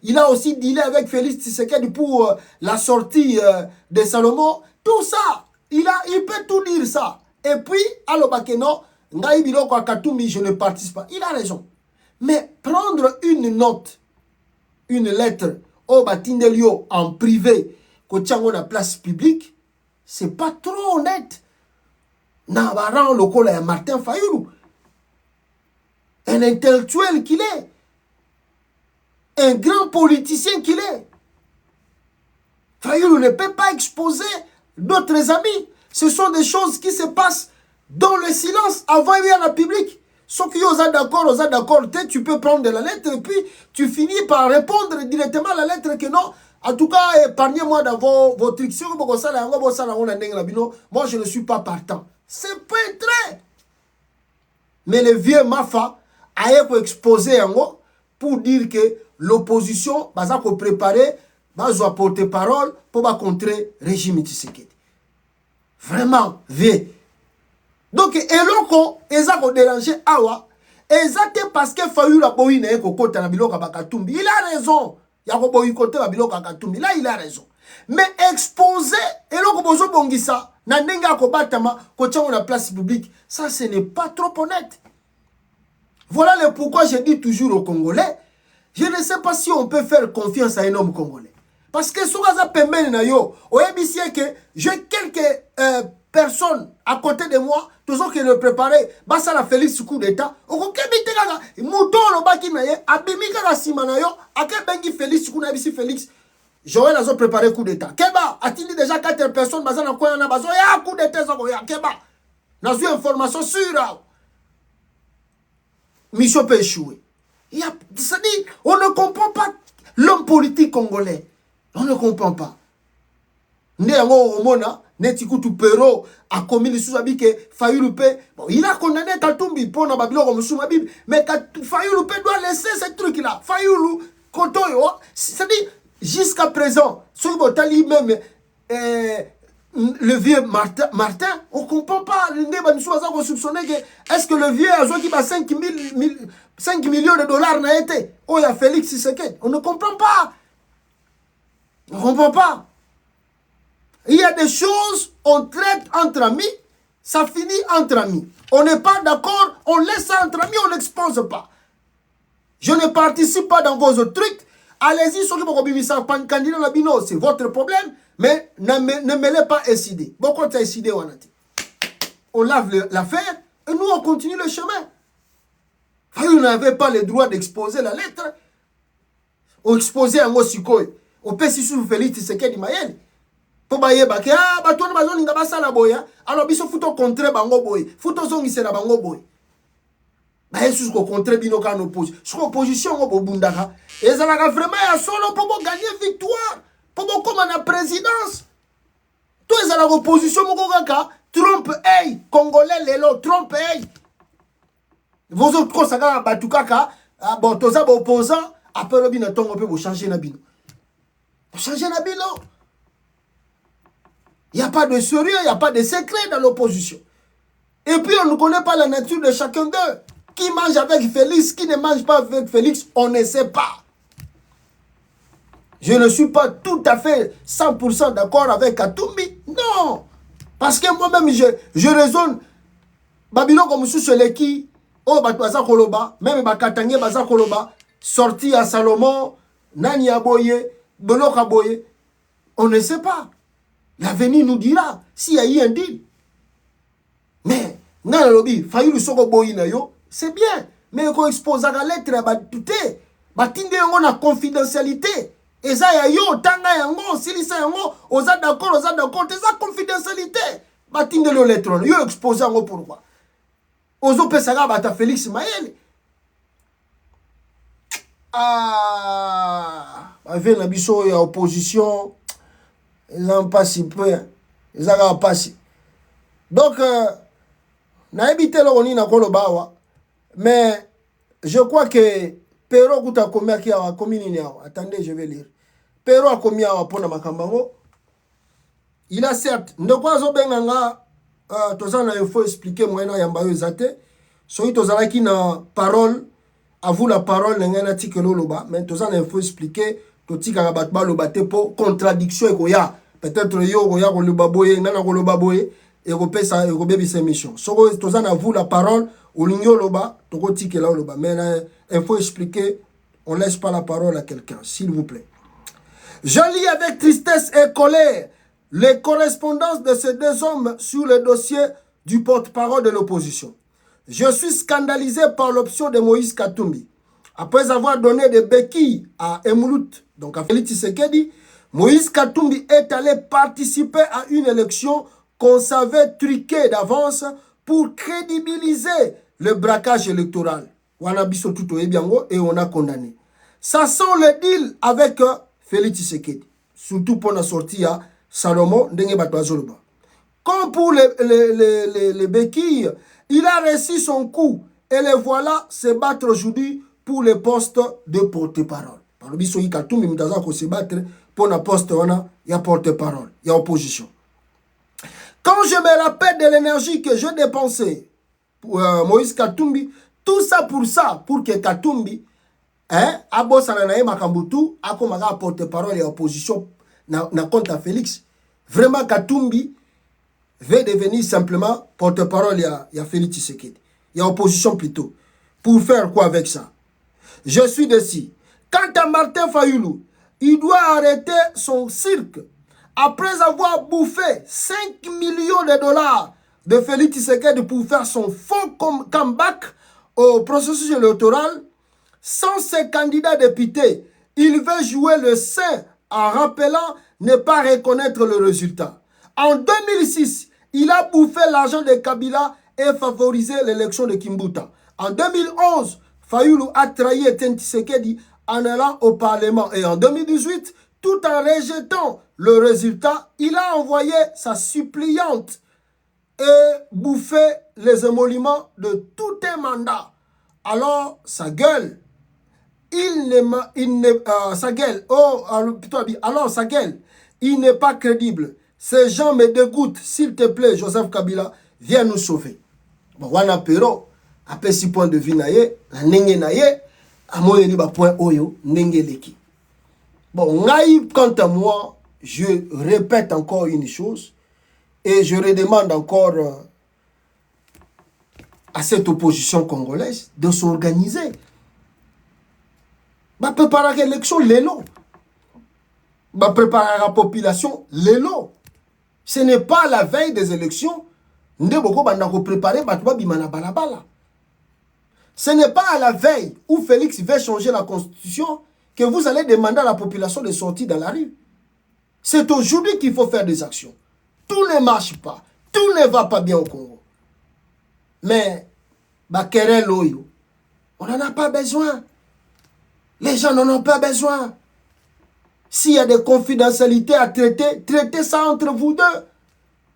Il a aussi dealé avec Félix Tshisekedi pour la sortie de Salomon. Tout ça, il peut tout dire ça. Et puis, non, je ne participe pas. Il a raison. Mais prendre une note, une lettre, au Batindelio en privé, que la place publique, c'est pas trop honnête. Navarran, le col est Martin Fayoulou. Un intellectuel qu'il est. Un grand politicien qu'il est. Fayoulou ne peut pas exposer d'autres amis. Ce sont des choses qui se passent dans le silence avant il y a la public. Sauf que vous êtes d'accord, tu peux prendre la lettre et puis tu finis par répondre directement à la lettre que non. En tout cas, épargnez-moi dans vos trucs. Si vous moi, je ne suis pas partant. C'est pas très. Mais le vieux Mafa a exposé pour dire que l'opposition va préparer, va porter parole pour contrer le régime Tshisekedi. Vraiment, vieux. Donc, eloko, eza ko déranger awa, ezate parce que Fayoulou a boyi na ekokota na biloko bakatumbi. Il a raison. Yako boyi kote na biloko bakatumbi. Là, il a raison. Mais exposer, eloko bozo bongisa, na ndenga ko batama, ko tchango na place publique, ça, ce n'est pas trop honnête. Voilà le pourquoi je dis toujours aux Congolais, je ne sais pas si on peut faire confiance à un homme congolais. Parce que si on a pemel na yo, que j'ai quelques personnes à côté de moi, toujours qui le préparaient, basa la Félix coup d'état, au kebite kaka, mouton lo baki na ye, abimika la simana yo, ake bengi Félix coup na bisi Félix, Joël a préparé coup d'état. Keba, a-t-il dit déjà 4 personnes, basa na quoi na bazo, ya coup d'état zoko ya, keba. N'a eu information sûre. Mission peut échouer. C'est-à-dire, on ne comprend pas l'homme politique congolais. On ne comprend pas. Netikutu Pero a commis le sous-habit que Fayoulou bon, il a condamné Katumbi pour na babilo comme sous-habit, mais Fayoulou doit laisser ce truc-là. Fayoulou, Kotoyo, c'est-à-dire, jusqu'à présent, ce que même le vieux Martin, on ne comprend pas. Est-ce que le vieux a qui va 5 millions de dollars n'a été? Oh, il y a Félix Tshisekedi. On ne comprend pas. On ne comprend pas. Il y a des choses, on traite entre amis, ça finit entre amis. On n'est pas d'accord, on laisse ça entre amis, on n'expose pas. Je ne participe pas dans vos trucs. Allez-y, c'est votre problème, mais ne mêlez pas SID. Beaucoup de SID, on lave l'affaire et nous, on continue le chemin. Vous n'avez pas le droit d'exposer la lettre. On exposait un mot sikoy. On peut si vous Félix Tshisekedi Mayel. Pour bailler baké, batouna bazoni nga basala boya. Alors biso futo contre bango boy. Futo zongi sera bango boy. Ba yesus ko contre bino kan oppose. Sur opposition ngo bobundaka. Ezalaka vraiment ya solo pour gagner victoire. Pour comme na présidence. Tout ezalaka opposition moko kaka. Trump hey, Congolais lelo Trump hey. Vos autres kosaka batukaka, bon toza ba opposant, après le bino tongo pe bo changer na bino. Pour changer na bino. Il n'y a pas de sérieux, il n'y a pas de secret dans l'opposition. Et puis on ne connaît pas la nature de chacun d'eux. Qui mange avec Félix, qui ne mange pas avec Félix, on ne sait pas. Je ne suis pas tout à fait 100% d'accord avec Katumbi. Non. Parce que moi-même, je raisonne. Babylon comme sous qui, oh, Batouaza Koloba, même Bakatangé Baza Koloba, sorti à Salomon, Nani Aboye, Belok Aboye, on ne sait pas. L'avenir nous dira s'il y a eu un deal. Mais, dans le lobby, Fayoulou Soko Boyina yo, c'est bien. Mais quand on expose la lettre, batinde yango na confidentialité. Et ça, yo, tanga yango, silisa yango, oza d'accord, c'est ça confidentialité. Batinde le lettre, yo expose yango pourquoi? Ozo pesanga bata Félix Mayele. Ah, avec la biso ya opposition. Ils n'ont pas si peu. Ils n'ont pas si. Donc, na évité le roni na kolobawa. Mais je crois que Pero kuta komia ki awa komini ni awa. Attendez, je vais lire. Pero a komia awa pona makambango. Il a certes, ne quoi zo benganga tozana il faut expliquer moyena yamba yo zate. Soki tozala ki na parole à vous la parole, mais tout ça, il faut expliquer, pour contradiction, peut-être yo le baboye, nana le baboye, et repé ça, et repé ses missions. So, tout ça, à vous la parole, au ligno loba, toko tike là loba. Mais il faut expliquer, on laisse pas la parole à quelqu'un, s'il vous plaît. Je lis avec tristesse et colère les correspondances de ces deux hommes sur le dossier du porte-parole de l'opposition. Je suis scandalisé par l'option de Moïse Katumbi. Après avoir donné des béquilles à Emoulout, donc à Félix Tshisekedi, Moïse Katumbi est allé participer à une élection qu'on savait truquée d'avance pour crédibiliser le braquage électoral. Et on a condamné. Ça sent le deal avec Félix Tshisekedi. Surtout pour la sortie à Salomon Ndengebatouazoloba. Comme pour les béquilles, il a réussi son coup. Et les voilà se battre aujourd'hui pour le poste de porte-parole. Par le biso yi Katumbi mutaza ko se battre pour le poste il y a porte-parole, il y a opposition. Quand je me rappelle de l'énergie que je dépensais pour Moïse Katumbi, tout ça, pour que Katumbi, Abo Sananae Makambutu, Akomaga porte-parole et opposition, na compte à Félix. Vraiment, Katumbi veut devenir simplement porte-parole, il y a Félix Tshisekedi. Il y a opposition plutôt. Pour faire quoi avec ça? Je suis déçu. Quant à Martin Fayoulou, il doit arrêter son cirque. Après avoir bouffé 5 millions de dollars de Félix Tshisekedi pour faire son faux comeback au processus électoral, sans ses candidats députés, il veut jouer le saint en rappelant ne pas reconnaître le résultat. En 2006, il a bouffé l'argent de Kabila et favorisé l'élection de Kimbuta. En 2011, Fayoulou a trahi Etienne Tshisekedi en allant au Parlement. Et en 2018, tout en rejetant le résultat, il a envoyé sa suppliante et bouffé les émoluments de tout un mandat. Alors, sa gueule, sa gueule, il n'est pas crédible. Ces gens me dégoûtent. S'il te plaît, Joseph Kabila, viens nous sauver. Bon, wana pero, après 6 points de vie naye, na nenge naye, à mon avis, point oyo, nenge leki. Bon, quant à moi, je répète encore une chose, et je redemande encore à cette opposition congolaise de s'organiser. Bah, préparer l'élection, l'élo. Bah, préparer la population, l'élo. Ce n'est pas la veille des élections. Ce n'est pas à la veille où Félix veut changer la constitution que vous allez demander à la population de sortir dans la rue. C'est aujourd'hui qu'il faut faire des actions. Tout ne marche pas. Tout ne va pas bien au Congo. Mais, on n'en a pas besoin. Les gens n'en ont pas besoin. S'il y a des confidentialités à traiter, traitez ça entre vous deux.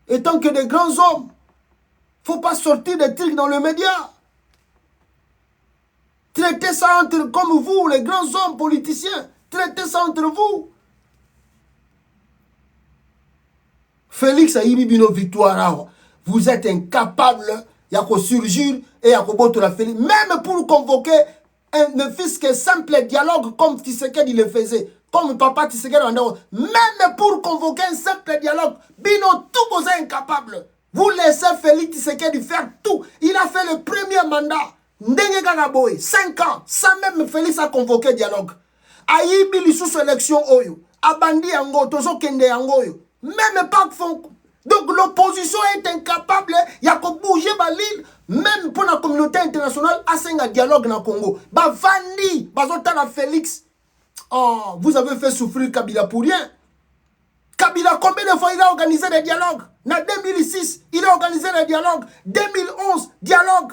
Et tant que des grands hommes, il ne faut pas sortir des trucs dans le média. Traitez ça entre, comme vous, les grands hommes politiciens. Traitez ça entre vous. Félix a eu une victoire. Vous êtes incapable. Il y a qu'à surgir et il y a qu'à battre la Félix. Même pour convoquer ne fût-ce que simple dialogue comme Tshisekedi le faisait. Comme papa Tshisekedi, même pour convoquer un simple dialogue, Bino, tout vous êtes incapable. Vous laissez Félix Tshisekedi faire tout. Il a fait le premier mandat. Ndenge Kagaboy, 5 ans, sans même Félix a convoqué dialogue. Aïbi sous élection oyo. Abandi yango, tozo kende yango yo. Même pas font. Donc l'opposition est incapable. Il y a qu'à bouger l'île. Même pour la communauté internationale, à un dialogue dans le Congo. Bah Vandi, bah Félix. Oh, vous avez fait souffrir Kabila pour rien. Kabila, combien de fois il a organisé des dialogues? En 2006, il a organisé des dialogues. 2011, dialogue.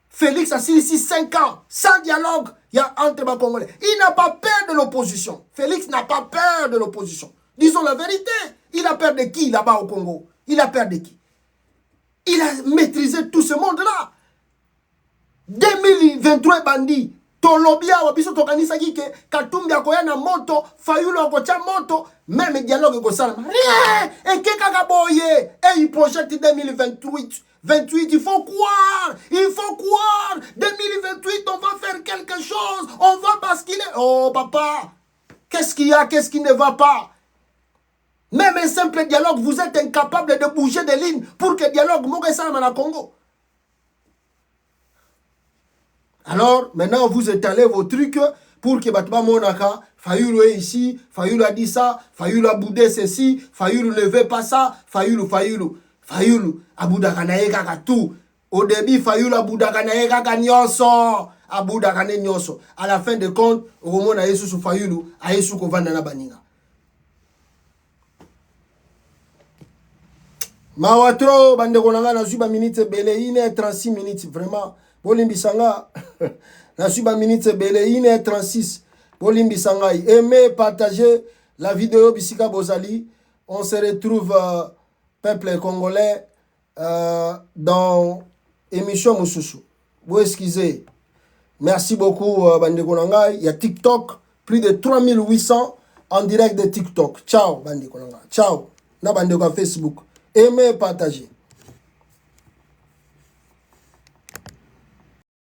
Félix a ici 5 ans, sans dialogue. Il y a entre les Congolais. Il n'a pas peur de l'opposition. Félix n'a pas peur de l'opposition. Disons la vérité. Il a peur de qui là-bas au Congo? Il a peur de qui? Il a maîtrisé tout ce monde-là. 2023 bandits. Tolobia wabiso tokanisa kike Katumbi akoya na moto Fayulu akocha moto même dialogue ko sala rien et que kakaboye et il projette 2028 il faut croire 2028 on va faire quelque chose oh papa, qu'est-ce qu'il y a, qu'est-ce qui ne va pas? Même un simple dialogue, vous êtes incapable de bouger des lignes pour que le dialogue soit dans le Congo. Alors, maintenant, vous étalez vos trucs pour que Batba Monaka, Fayoulou est ici, Fayoulou a dit ça, Fayoulou a boudé ceci, Fayoulou ne veut pas ça, Fayoulou, Aboudakanaye kaka tout. Au début, Fayoulou Aboudakanaye kaka nyonso, Aboudakane nyonso. À la fin de compte, Romo na Yesu su Fayoulou, a Yesu kovanda na baninga. Mawatro, bande konanga na suba minutes bele, 1h36 minutes, vraiment. Bolimbisanga, na suba minutes bele, 1h36. Bolimbisanga, aimez, partagez la vidéo Bisika Bozali. On se retrouve, peuple congolais, dans émission Moussousou. Vous excusez. Merci beaucoup, bande konanga. Il y a TikTok, plus de 3800 en direct de TikTok. Ciao, bande konanga. Ciao. Na bande ko Facebook. Aimez, partagez.